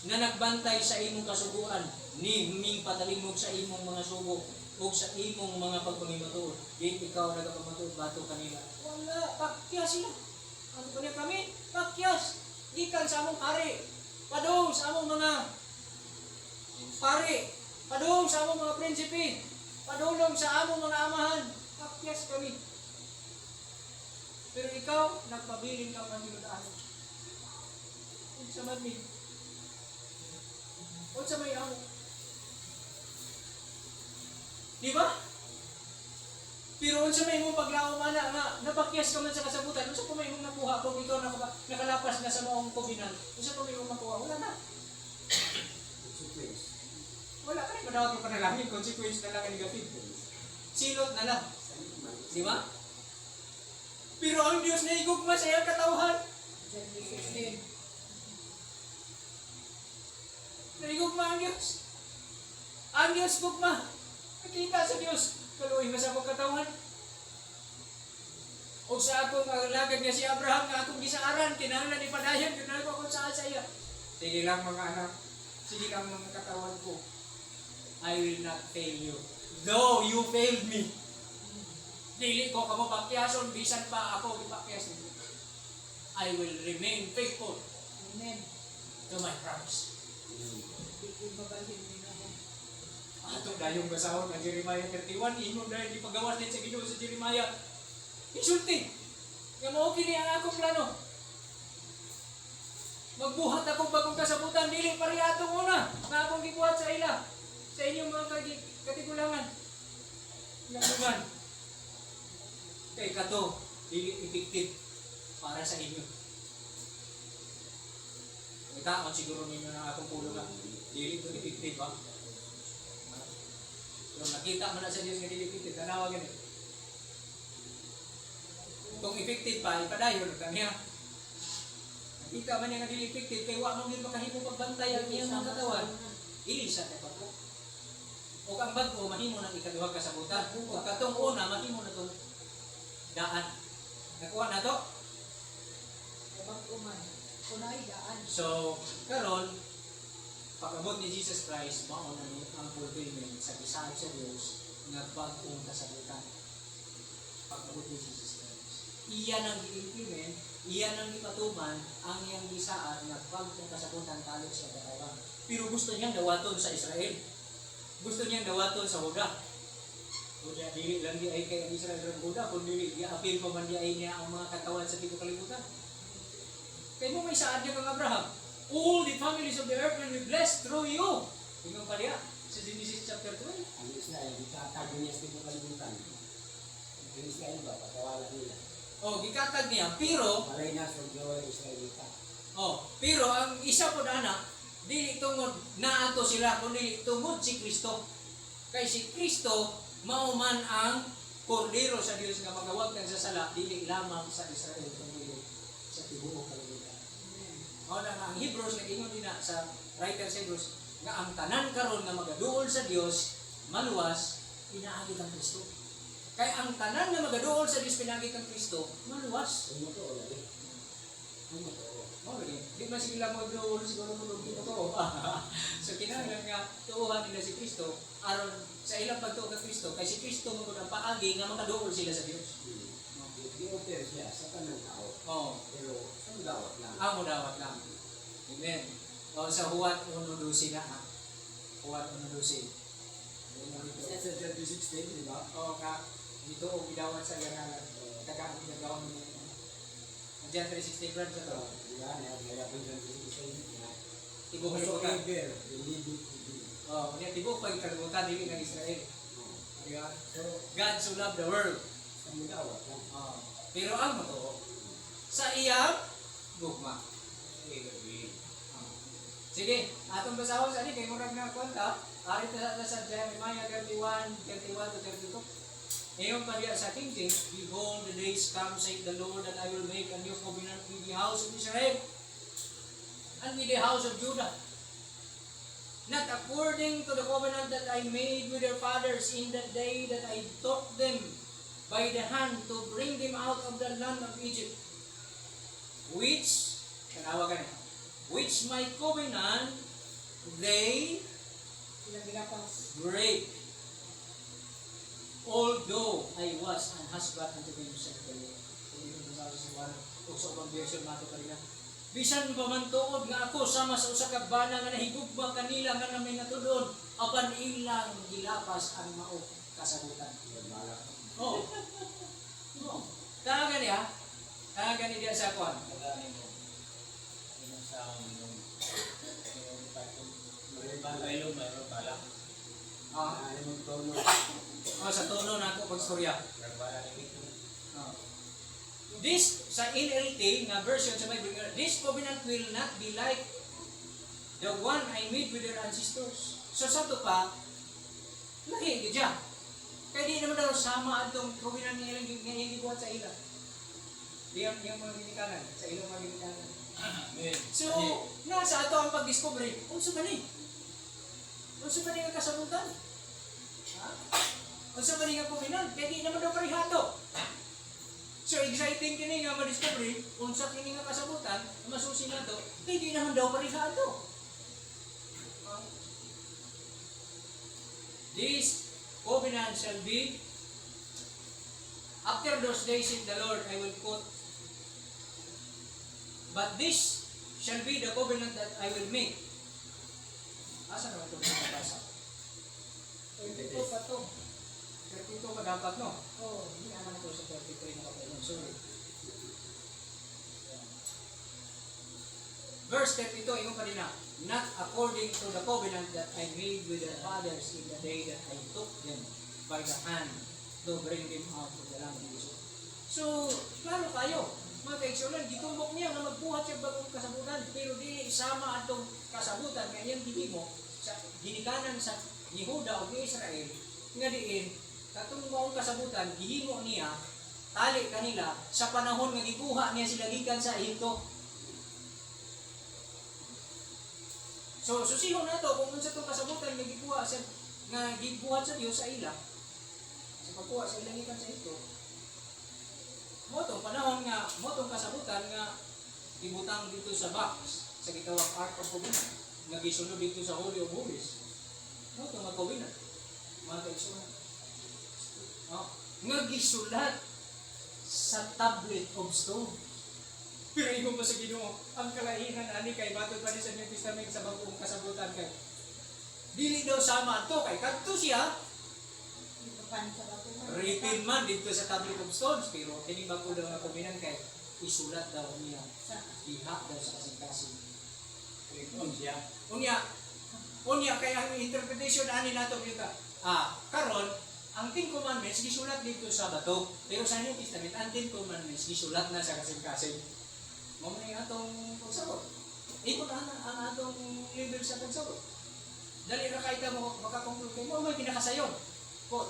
Na nagbantay sa imong kasubuan, ni ming patalingog sa imong mga subo o sa imong mga pagpangimatuod. Di ikaw nagapamatuod bato kanila. Wala, pakyas sila. Ano pa niya kami? Pakyas. Ikan sa among hari. Padung sa among mga pari. Padung sa among mga prinsipe. Padulong sa among mga amahan. Pakyas kami. Pero ikaw, nagpabiling ka ng dinudaan. Sa man o sa may amo. Di ba? Pero unsa may imong paglaom ana nga napakyas ka man sa kasabutan, unsa pa may imong nakuha kung ikaw nakalapas na sa maong covenant? Unsa pa may imong makuha? Wala na. Wala ka rin madawat mo panalangin, consequence na lang ang negative. Silot na lang. Di ba? Pero ang Diyos na igugma sa iyang katawhan. Naigugma ang Diyos. Ang Diyos gugma. Nakita sa Diyos. Kaluhin mo sa akong katawan. O sa akong lagad nga si Abraham nga akong gisaaran, kinahanglan ni padayon, kinahanglan ko akong saan sa iya. Sige lang mga anak. Sige lang mga katawan ko. I will not fail you. Though you failed me. Dili ko kamo pakyason, bisan pa ako ipakyas nito. I will remain faithful. Amen. To my promise. Ibabalhin din ako. Ato dayong basahon ng Jeremiah 31, ingon dahil di pagawas din sa Ginoo sa Jeremiah. Insulting. Nga mao kini ang akong plano. Magbuhat akong bagong kasabutan, dili pareha atong una na akong gibuhat sa ila. Sa inyong mga katigulangan. Nakuman. Kay kato, dili effective para sa inyo. Ikaon siguro ninyo ng akong pulo nga. Dili ito effective ba? Kung nakita mo na sa Diyos nga dili effective, tanawa ganit. Kung effective pa, ipadayon ka niya. Nakita man niya nga dili effective, kaya wak mong makahimo pagbantay ang iyang mga katawan. Ilisa tayo pa. O ang bago, mahimo ng ikaduhang kasabutan. O katong una, mahimo na itong daan. Nakuha na to? Pag-uman. Kunay daan. So, karon pag-abot ni Jesus Christ, mauna ni ang fulfillment sa gisaad sa Dios nga bag-ong kasabutan. Pag-abot ni Jesus iya nang i-implement, iya nang ipatuman ang iyang gisaan nga pag kung kasabutan talo siya katawang. Pero gusto niyang dawaton sa Israel. Gusto niyang dawaton sa Huda. Kunya dili lang di ay kay ang Israel ug Huda, kun dili i-appeal pa man di ay niya ang mga katawan sa tibuok kalibutan. Kay mo may saad niya kang Abraham. All the families of the earth will be blessed through you. Tingnan pa diya sa Genesis chapter 12. Ang Israel, itatag niya sa tibok kalibutan. Ang Israel ba, patawala nila. Oh, gikatag niya, pero Malay na sa gawa ng Israelita. pero ang isa po na anak, dili tungod naato sila, kundi tungod si Kristo. Kay si Kristo mao man ang kordero sa Dios nga magawag kang sa sala, dili lamang sa Israel kundi sa tibuok kalibutan. Mao na nga ang Hebrews nag-ingon din na sa writer sa Hebrews nga ang tanan karon nga magaduol sa Dios maluwas pinaagi kang Kristo. Kay ang tanan nga magaduol sa Dios pinaagi kang Kristo maluwas. Ang mo to, lagi. Ang mo to. Mao lagi. Di man sila magaduol siguro mo dito to. So kinahanglan nga tuuhan nila si Kristo aron sa ilang pagtuo kay Kristo kay si Kristo mo ang paagi nga makaduol sila sa Dios. Di-offer siya sa kanang tao. Oh, Pero, ang gawat lang. amo dawat lang. Amen. O sa Huwat 1:12 na ha. Huwat 1:12. Sa chapter 16, di ba? O ka dito o gidawat sa ganang tagaan ginagawa mo. Ang John 3:16 brad sa to. Di ba? Nayapin sa chapter 16. Tibuok Also, kalibutan. ever, the living to be. Oh, unya tibuok pag kalibutan dili ng Israel. Diba? So, God so loved the world. sa mga gawat lang. Pero ang motoo sa iyang gugma. Sige, atong basahon sa ani kay murag na kwenta, ari ta sa Jeremiah 31:31 to 32. Ngayon pa diya sa King James, behold the days come, saith the Lord, and I will make a new covenant with the house of Israel and with the house of Judah. Not according to the covenant that I made with their fathers in the day that I took them by the hand to bring them out of the land of Egypt, which, kanawa ka na, which my covenant they Pinaglapas. break, although I was an husband unto them, said the Lord. Kung ito sa one, o sa upang version mato kanina. Bisan pa man tuod nga ako sama sa usa ka bana nga nahigugma kanila nga namin natudon, apan ilang gilapas ang mao kasagutan. Oh. Oh. Kaya gani ha? Kaya gani diya sa kwan. Ah, Ano mo tono? oh, sa tono na ako pagstorya. Oh. This sa NLT nga version sa may this covenant will not be like the one I made with their ancestors. So sa to pa lahi gid siya. Kaya di naman daw sama atong covenant nga ilang gibuhat sa ila. Diyang mga ginikanan, sa ilang mga ginikanan. So, nasa ato ang pag-discover, unsa ba ni? Unsa ba ni nga kasabutan? Ha? Unsa ba ni nga covenant? Kaya di naman daw parihato. So, exciting kini nga ma-discover, unsa kini nga kasabutan, masusi na to, kaya di naman daw parihato. This covenant shall be, after those days, said the Lord, I will put, but this shall be the covenant that I will make. Asa naman ito nabasa? 32 pa ito. 32 pa dapat, no? Oh, hindi naman ito sa 33 na kapatid. Sorry. Verse 32, yung kanina, not according to the covenant that I made with their fathers in the day that I took them by the hand to bring them out of the land of Egypt. So, klaro kayo, mga kaigsunan, gitumbok niya na magbuhat siya bagong kasabutan, pero di sama atong kasabutan, kaya yung mo sa ginikanan sa ni Huda o ni Israel, nga diin, katong maong kasabutan, gihimo niya, tali kanila, sa panahon nga gikuha niya sila gikan sa Ehipto. So, susihon na to, kung unsa itong kasabutan nga gikuha sa, nga gibuhat sa Diyos sa ila, sa pagkuha sa ilang gikan sa Ehipto, motong panahon nga, motong kasabutan nga gibutang dito sa box, sa gitawag Ark of Covenant, nga gisunod dito sa Holy of Holies. Motong nga Covenant, mga kaigsunan. Oh, nga gisulat sa tablet of stone. Pero ingon pa sa Ginoo, ang kalainan ani kay batud pa ni sa New Testament sa bagong kasabutan kay dili daw sama to kay kadto siya Ipapan sa bato. written man dito sa tablet of stones pero kini bago daw nga kuminan kay isulat daw niya Sa diha daw sa kasing-kasing. Ikaw siya. Unya kay ang interpretation ani nato kita. Karon ang Ten Commandments gisulat dito sa bato. Pero sa New Testament ang Ten Commandments gisulat na sa kasing-kasing. Mao ni atong pagsabot. Iko na ang atong level sa pagsabot. Dali ra kay ka mo makakonclude kay mo may pinakasayon. Ko.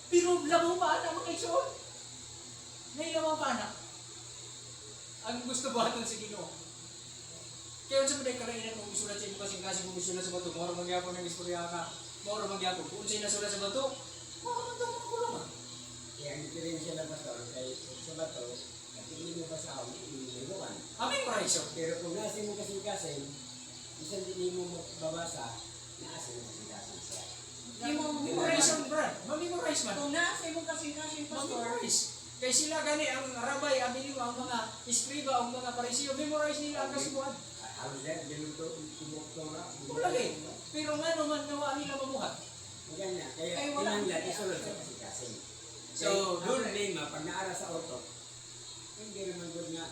Pero labo pa na mga igsoon. Nay labo pa na. Ang gusto ba aton si Ginoo? Kaya sa mga karainan kung isulat sa imo kasing-kasing kung isulat sa bato, moro magyapon ng istorya ka. Moro magyapon kung unsay nasulat sa bato. Moro man tong kulungan. Kaya ang diferensya ng bato kay sa bato, at hindi mo basahon, inilugan. Aming horizon. Pero kung nasa mo kasing-kasing, isang hindi mo babasa, nasa mo kasing-kasing siya. Memorize brad. Memorize man. kung nasa imong kasing-kasing pastor, Memorize. Kaya sila gani ang rabay, abiliw, ang mga iskriba, ang mga parisiyo, memorize nila ang kasubuan. Halos yan, ganun to, tumukto na. Wala eh. Pero nga naman nawa nila mamuhat. Maganda, kaya Ay, wala. tinanglan, isulod sa kasing-kasing. So, So, doon- ang problema, pag naara sa auto, hindi naman good nga,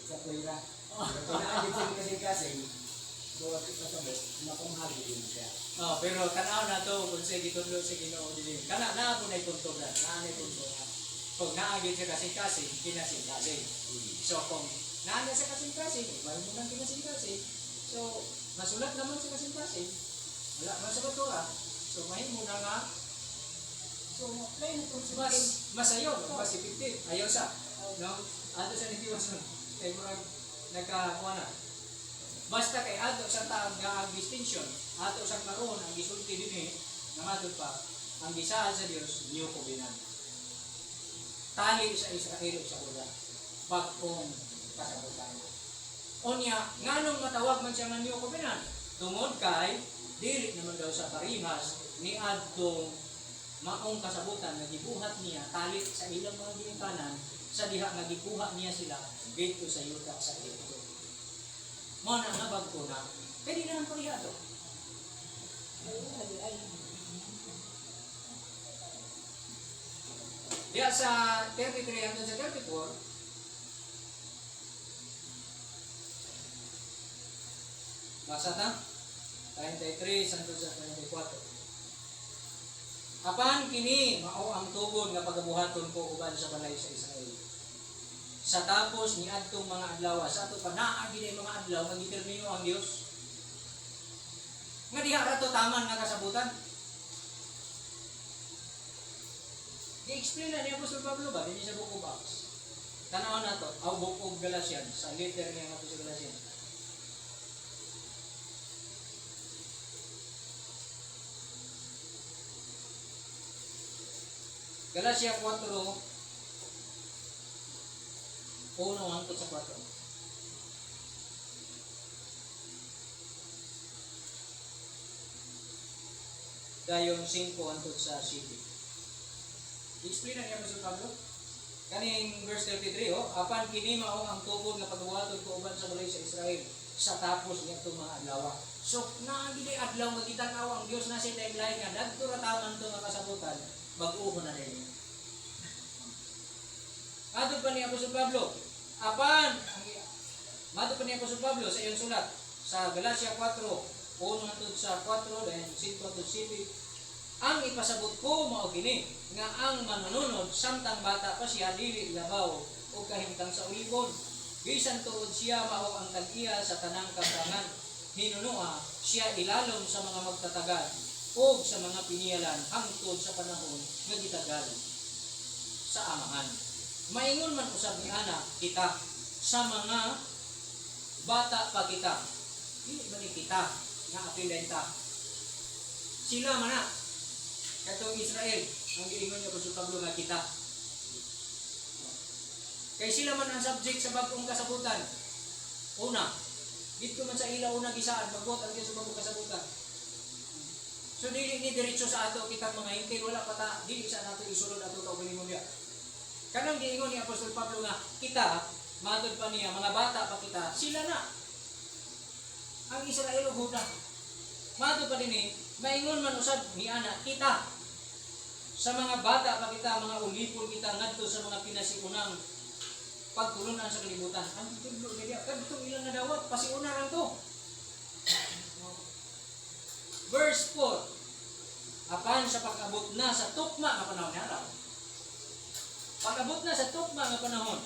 sa pwera. Pero kung naagit sa kasing-kasing, buwag ipasabot, makumahagi din siya. Pero tanaw na to kung sa gitulo sa Ginoo dili. Kana na po nay punto na, na nay punto. Kung naagit sa kasing-kasing, kinasing-kasing. So kung naagit sa kasing-kasing, wala mo nang kinasing-kasing. So nasulat naman sa kasing-kasing. Wala man sa bato So mahimo na nga so plain na itong mas ayo, mas effective. Ayaw sa. No? Ato sa nitiwas nun. Kay murag nagkakuha na. Basta kay ato sa taang ang distinction, ato sa karon ang gisulti dinhi, namatod pa ang gisaad sa Dios New Covenant. Tali sa Israel sa una. Bagong kasabutan. Unya, nganong matawag man siya nga New Covenant? Tungod kay dili naman daw sa parihas ni adtong maong kasabutan nga gibuhat niya tali sa ilang mga ginikanan sa diha nga gikuha niya sila dito sa yuta sa Egypto. Mo na nga bagko na. Kaya di na ng parihado. Diya sa 33 hanggang sa 34, basa ta? 33 hanggang sa 34. Apan kini mao ang tugon nga pagabuhaton ko uban sa balay sa Israel. Sa tapos ni adtong mga adlaw sa ato pa naa gid mga adlaw nga gitermino ang Dios. Nga diha ra to taman nga kasabutan. Di-explain na ni Apostol Pablo ba dinhi sa Book of Acts. Tanaw na to, ang Book of Galatians, sa letter niya nga sa Galatians. Galatia 4, 1 hangtod sa 4. Dayon 5 hangtod sa 7. I-explain na niya Apostol Pablo. Kaning verse 33, apan kini mao ang tubod nga pagbuhaton ko uban sa balay sa Israel sa tapos ngadto mga adlaw. So naagili adlaw nga gitan-aw ang Dios na sa timeline nga dagto ra taman to nga kasabutan bag-uhon na rin. Adto pa ni Apostol Pablo, apan madto pa ni Apostol Pablo sa iyang sulat sa Galatia 4, 1 hangtod sa 4 dayon 5 hangtod 7. Ang ipasabot ko mao gini nga ang manununod samtang bata pa siya dili labaw o kahimtang sa ulibon. Bisan tuod siya mao ang tag-iya sa tanang kabrangan. Hinunua siya ilalom sa mga magtatagal o sa mga piniyalan hangtod sa panahon nga gitagal sa amahan. Maingon man usab ni ana kita sa mga bata pa kita. Dili ba ni kita nga apilenta. Sila man na katong Israel, ang giingon niya Apostol Pablo nga kita. Kay sila man ang subject sa bagong kasabutan. Una, dito man sa ila una gisaan, magbot ang Diyos sa bagong kasabutan. So dili ni diretso sa ato kitang mga hintil, wala pa ta, dili sa nato isulod ato kaugalingon niya. Kanang giingon ni Apostol Pablo nga kita, matod pa niya, mga bata pa kita, sila na. Ang Israel o Huda. Matod pa din maingon man usab ni ana kita. Sa mga bata pa kita, mga ulipon kita ngadto sa mga pinasiunang pagtulunan sa kalibutan. Ang titulo niya, kadtong ilang nadawat, pasiuna lang to. Verse 4. Apan sa pag-abot na sa tukma nga panahon ni araw. Pag-abot na sa tukma nga panahon,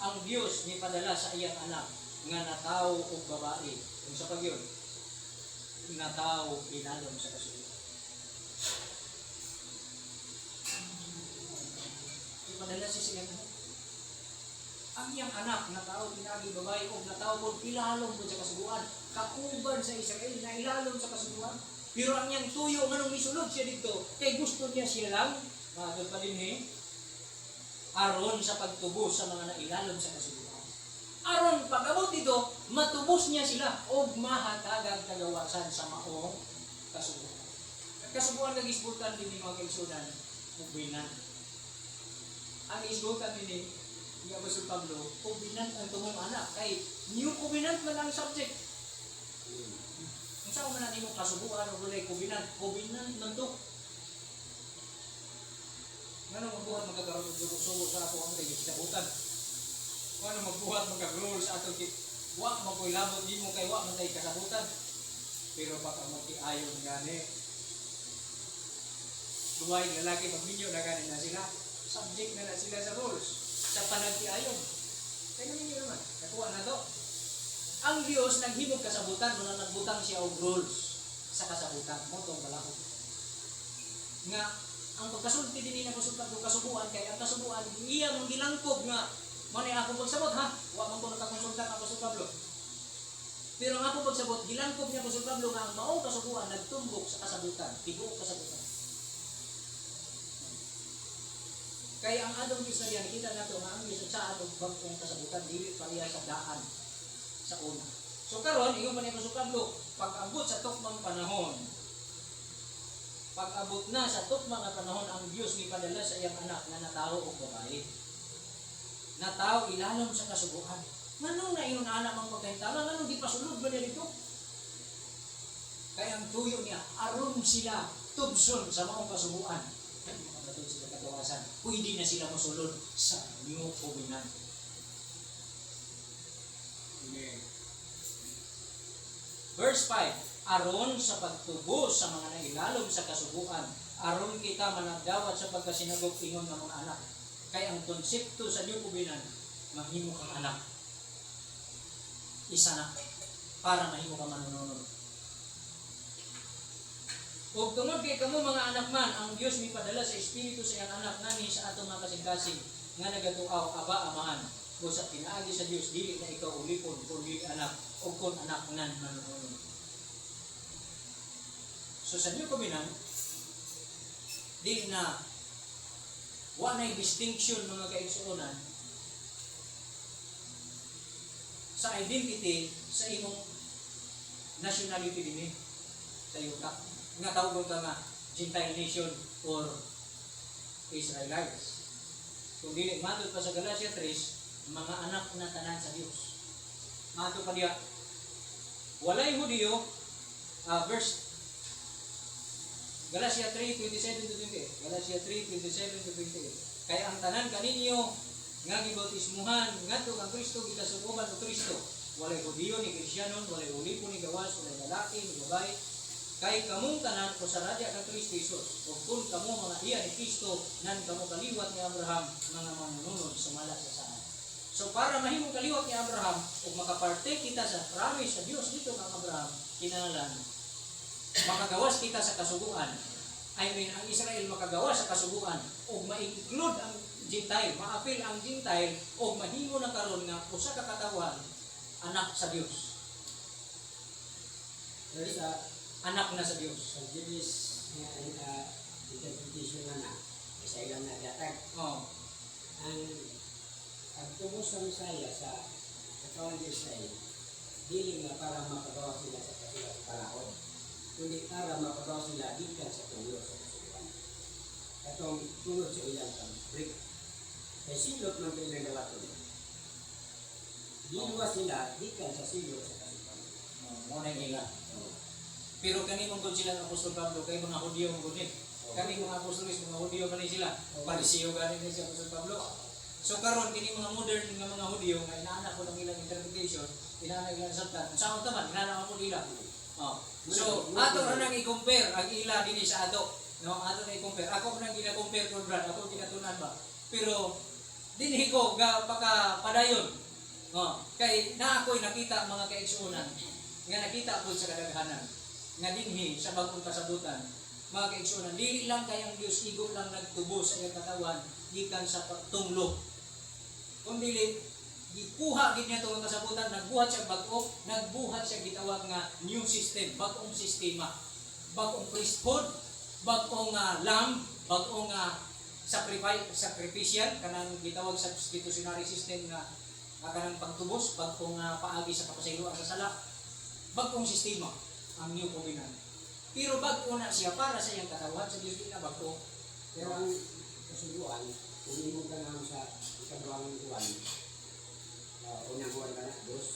ang Dios ni padala sa iyang anak nga natawo og babae. Kung sa pagyon, natawo inalom sa kasulitan. Ipadala siya sa iyang anak. Ang iyang anak natawo pinagi babae og natawo pod ilalom pod sa kasuguan. Kauban sa Israel na ilalom sa kasuguan. Pero ang iyang tuyo nganong misulod siya dito, kay gusto niya siya lang, matod pa din aron sa pagtubos sa mga nailalom sa kasuguan. Aron pag-abot dito, matubos niya sila og mahatagag kagawasan sa maong kasuguan. Kasuguan nga gisbutan din ni mga kaigsunan ug binan. Ang isbutan din ni Apostol Pablo, covenant ang tumong anak kay new covenant man ang subject. Kung saan man nimo kasuguan o walay covenant man to. Ngano magbuhat magkakaroon og sugo sa ako ang kagisabutan. Ngano magbuhat magka-grow sa atong wa makoy labot nimo kay wa man tay kasabutan. Pero baka magtiayon gani. Duway lalaki magbinyo na gani na sila. Subject na sila sa rules sa panagtiayon. Kaya ninyo naman, nakuha na to. Ang Diyos naghimog kasabutan nung nagbutang siya og rules sa kasabutan. Motong balakot. Nga, ang pagkasulti din na kasubuan kay ang kasubuan iya mong gilangkob nga manay ako pagsabot ha. Wa man ko nakakonsulta ang Apostol Pablo. Pero ang ako pagsabot gilangkob niya Apostol Pablo nga ang maong kasubuan nagtumbok sa kasabutan, tibuok kasabutan. Kaya ang adong istorya kita nato nga ang Dios sa atong bagong kasabutan dili pa iya sa daan sa una. So karon ingon man ni Apostol Pablo, pag-abot sa tukmang panahon, pag-abot na sa tukmang panahon ang Dios ni padala sa iyang anak na natawo og babae. Natawo ilalom sa kasubuan. Nganong na ingon anak mang pagkahintala, nganong di pasulod ba niya dito? Kaya ang tuyo niya aron sila tubson sa maong kasubuan. Matod sila kagawasan. Pwede na sila masulod sa new covenant. Amen. Verse 5. Aron sa pagtubos sa mga nailalom sa kasubuan, aron kita managdawat sa pagkasinagop ingon ng mga anak. Kaya ang konsepto sa new covenant, mahimo kang anak. Isa na para mahimo ka manununod. Ug tungod kay kamo mga anak man, ang Dios mi padala sa espiritu sa iyang anak nani sa atong mga kasing-kasing nga nagatuaw aba amahan. O sa pinaagi sa Dios dili na ikaw ulipon kundi anak o kun anak nan manununod. So sa new covenant, di na wa nay distinction mga kaigsuonan sa identity sa imong nationality dinhi sa yuta. Nga tawag ka nga Gentile nation or Israelites. Kung dili matod pa sa Galatia 3, mga anak na tanan sa Dios. Matod pa diya walay Hudiyo, verse Galatia 3:27-28. Galatia 3:27-28. Kaya ang tanan kaninyo nga gibautismuhan ngadto kang Kristo gikasugoban o Kristo. Walay Hudiyo ni Kristiyanon, walay ulipon ni gawas, walay lalaki ni babae. Kay kamong tanan ko sa radya kang Kristo Jesus. O kung kamo mga iya ni Kristo nan kamo kaliwat ni Abraham mga manununod sumala sa saan. So para mahimong kaliwat ni Abraham o makaparte kita sa promise sa Dios dito kang Abraham, kinahanglan makagawas kita sa kasuguan. I mean, ang Israel makagawas sa kasuguan o ma-include ang Gentile, maapil ang Gentile o mahimo na karon nga usa ka katawan anak sa Dios. Pero sa Anak na sa Dios. Jewish interpretation na isa ilang nagatag. Oh. Ang pagtubos sa Messiah sa katawan ng Israel, dili nga para mapagawa sila sa kasulat sa paraon, kundi para mapagawa sila gikan sa tuyo sa kasulat. Katong tulad sa ilang break. Kay silot man pinagalaton. Giluwas sila, gikan sa silot sa kasukan. Mo na ila. Pero kani mong gud sila ng apostol Pablo kay mga Hudyo mong gud ni. Kani mga apostolis mga Hudyo man sila. Parisiyo gani ni si apostol Pablo. So karon kini mga modern nga mga Hudyo nga inaanak ko lang ilang interpretation, inaanak ilang sabtan. Sa man inaanak ko nila. Oh. So ato ra nang i-compare ang ila dinhi sa ato. No, ato na i-compare. Ako nang gina-compare ko brad, ako ginatunan ba. Pero dinhi ko ga paka padayon. Oh, kay na ako'y nakita mga kaigsuonan nga nakita ko sa kadaghanan nga dinhi sa bagong kasabutan mga kaigsuonan dili lang kay ang Dios igo lang nagtubo sa iyang katawan gikan sa pagtunglo kundi gikuha gid niya tong kasabutan nagbuhat siya bag-o nagbuhat siya gitawag nga new system bag-ong sistema bag-ong priesthood bag-ong lamb bag-ong sacrificial kanang gitawag substitutionary system nga kanang pagtubos bag-ong paagi sa kapasayloan sa sala bag-ong sistema ang new covenant. Pero bag-o na siya para sa iyang katawan sa Diyos na bag-o. Pero ang kasubuan, umimog ka naman sa ikaduang buwan, unang buwan ka na, dos.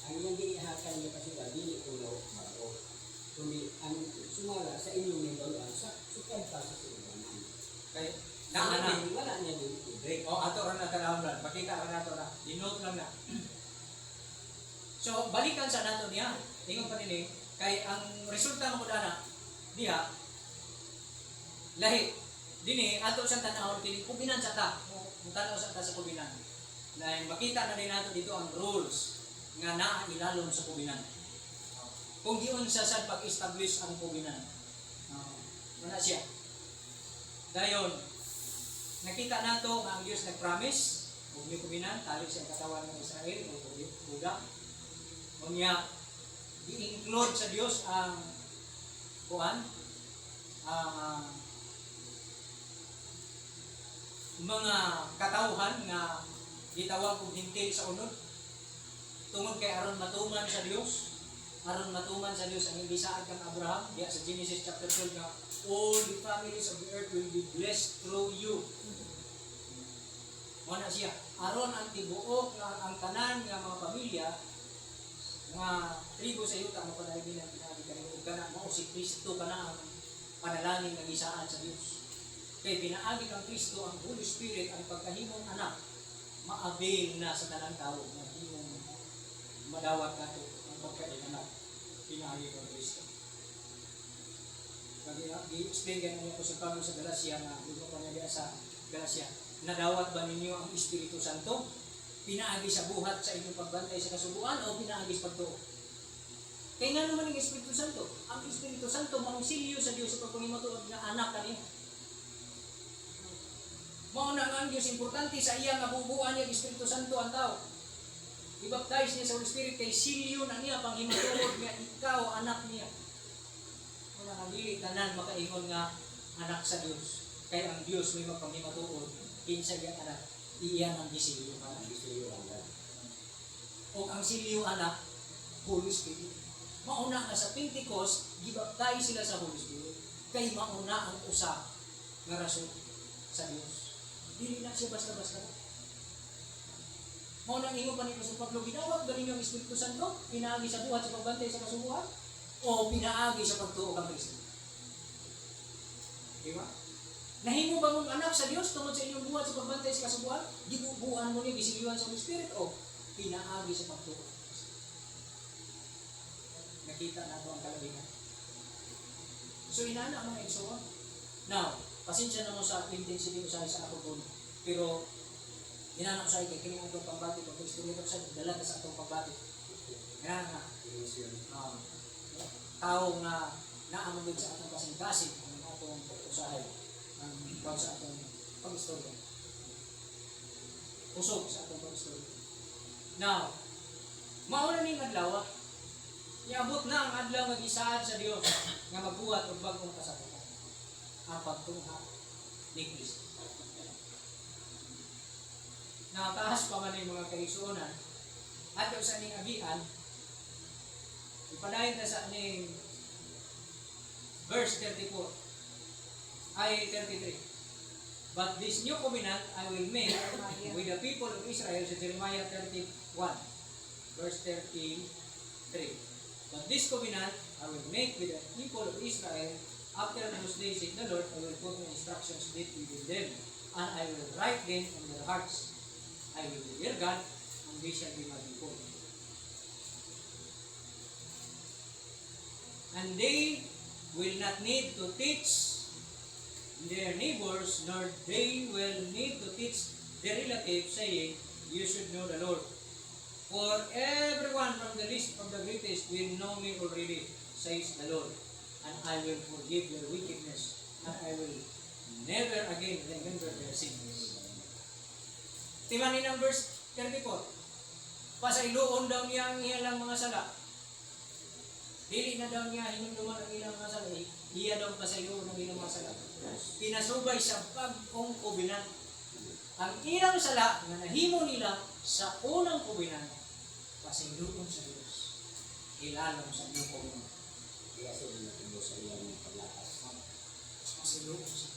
Ang iyang ginihakan niya kasubuan, dili ulo, bago. Kundi ang sumala sa inyong nidoloan, sukad pa sa sinubanan. Kay naana Wala niya din i-break. o ato ra na talawlan. Makita ra nato na. Dinote lang na. So balikan sa nato niya. Ingon pa nini kay ang resulta mo dana diha lahi dinhi ato siyang tan-awon kini kubinan sa ta. Mutanaw sa ta sa kubinan. Na makita na din nato dito ang rules nga naa ilalom sa kubinan. Kung giun sa sad pag-establish ang kubinan. Wala siya. Dayon nakita nato nga ang Dios nag-promise ug ni kubinan tali sa katawan ng Israel o Buda. Unya i-include sa Dios ang kuan ang mga katawhan nga gitawag og hintil sa unod tungod kay aron matuman sa Dios ang ibisaad kang Abraham diya sa Genesis chapter 12 nga all the families of the earth will be blessed through you. Mo na siya aron ang tibuok nga ang tanan nga mga pamilya nga tribo sa yuta mo pala bilang pinabi kanimo kana mao si Kristo kana ang panalangin nga gisaad sa Dios. Kay pinaagi kang Kristo ang Holy Spirit ang pagkahimong anak maabil na sa tanang tao nga himong madawat kato ang pagkaianak pinaagi kang Kristo. Gi-explain ganun ko sa Pablo sa Galacia nga dito pa niya sa Galacia. Nadawat ba ninyo ang Espiritu Santo? Pinaagi sa buhat sa inyong pagbantay sa kasubuan o pinaagi sa pagtuo? Kaya nga naman ang Espiritu Santo. Ang Espiritu Santo mangsilyo sa Diyos sa pagpangimatuod na anak kaniya. Mao na nga ang Diyos importante sa iya nga bubuan niya ang Espiritu Santo ang tao. I-baptize niya sa Holy Spirit kay silyo na niya panghimatuod niya ikaw anak niya. Muna nga dili tanan makaingon nga anak sa Diyos. Kaya ang Diyos may magpanghimatuod kinsa iya anak. Iyan ang gisilyo anak. O ang silyo anak, Holy Spirit. Mauna nga sa Pentecost, gibaptize sila sa Holy Spirit. Kay mauna ang usa nga rason sa Dios. Dili na siya basta-basta. Mauna ang ingon pa ni Apostol Pablo, ginawag ba ninyo ang Espiritu Santo? Pinaagi sa buhat sa pagbantay sa kasubuan? O pinaagi sa pagtuo kang Kristo? Di ba? Nahimo ba mong anak sa Dios tungod sa inyong buhat sa pagbantay sa kasubuan? Gibubuan mo niya, gisilyuhan sa Holy Spirit o pinaagi sa pagtuo. Nakita na ang kalabingan. So inana mga igsoon. Now, pasensya na mo sa intensity usahay sa ako doon. Pero inana ko sa kay kini atong pagbati pag istorya ko sa dala sa atong pagbati. Inana nga. Tao nga naamagod sa atong kasing-kasing ang atong usahay. Ang bawat sa atong pag-istorya. Usog sa atong pag-istorya. Now, mauna ning adlaw, iabot na ang adlaw nga gisaad sa Dios nga magbuhat og bag-ong kasabutan. Ang pagtungha ni Kristo. Nakataas pa man yung mga kaigsuonan at yung sa ning agian, ipadayon na sa ning verse 34 ay 33. But this new covenant I will make with the people of Israel, sa Jeremiah 31, verse 33. But this covenant I will make with the people of Israel after those days, said the Lord, I will put my instructions deep within them, and I will write them on their hearts. I will be their God, and they shall be my people. And they will not need to teach their neighbors, nor they will need to teach their relatives, saying, you should know the Lord. For everyone from the least of the greatest will know me already, says the Lord. And I will forgive their wickedness, and I will never again remember their sins. Timanin ang verse 34. Pasailoon daw niya ang ilang mga sala. Dili na daw niya hinumduman ang ilang mga sala. Iya daw pasailoon ang ilang mga sala. Pinasubay sa bagong kubinan. Ang ilang sala na nahimo nila sa unang kubinan, pasailoon sa Diyos. Ilalong sa iyong kubinan. Kaya sila natubos sa iyang paglakas. Pasailoon sa Diyos.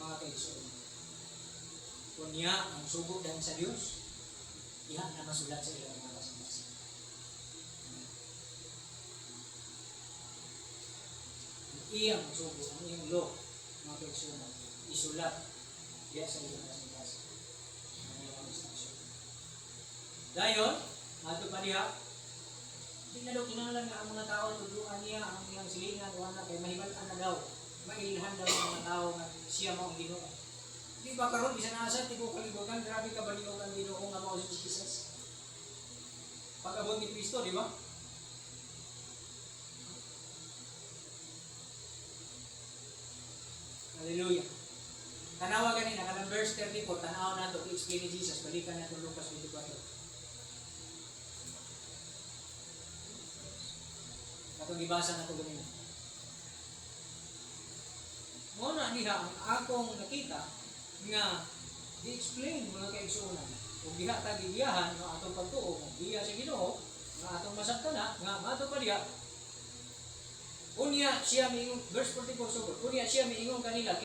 Mga kaisoon. Kung niya ang subok dahil sa Diyos, iyan na masulat sa ilang mga kasing-kasing. Iyang subok, ang iyang law, mga kaisoon, isulat diya sa ilang kasing-kasing. Ang iyang mga instruction. Dayon, ato pa diha, hindi na daw kinahanglan nga ang mga tao tudluan niya ang iyang silingan o anak kay mahibalan na daw, mailhan daw ang mga tao nga siya mao ang Ginoo. Di ba karon bisan asa ti ko kalibugan, grabe ka baliw ang Ginoo nga mao si Jesus. Pag-abot ni Kristo, di ba? Hallelujah. Tanawa ganina kanang verse 34, tanaw nato i-explain ni Jesus, balikan nato Lucas 24. Katong gibasa nato ganina. Mo na niha ang akong nakita nga di-explain mga kaigsuonan. Kung diha ta gigiyahan nga atong pagtuo, kung diha sa Ginoo, nga atong masabtana, nga mato pa diha. Unya siya miingon, verse 44 sugod, unya siya miingon kanila,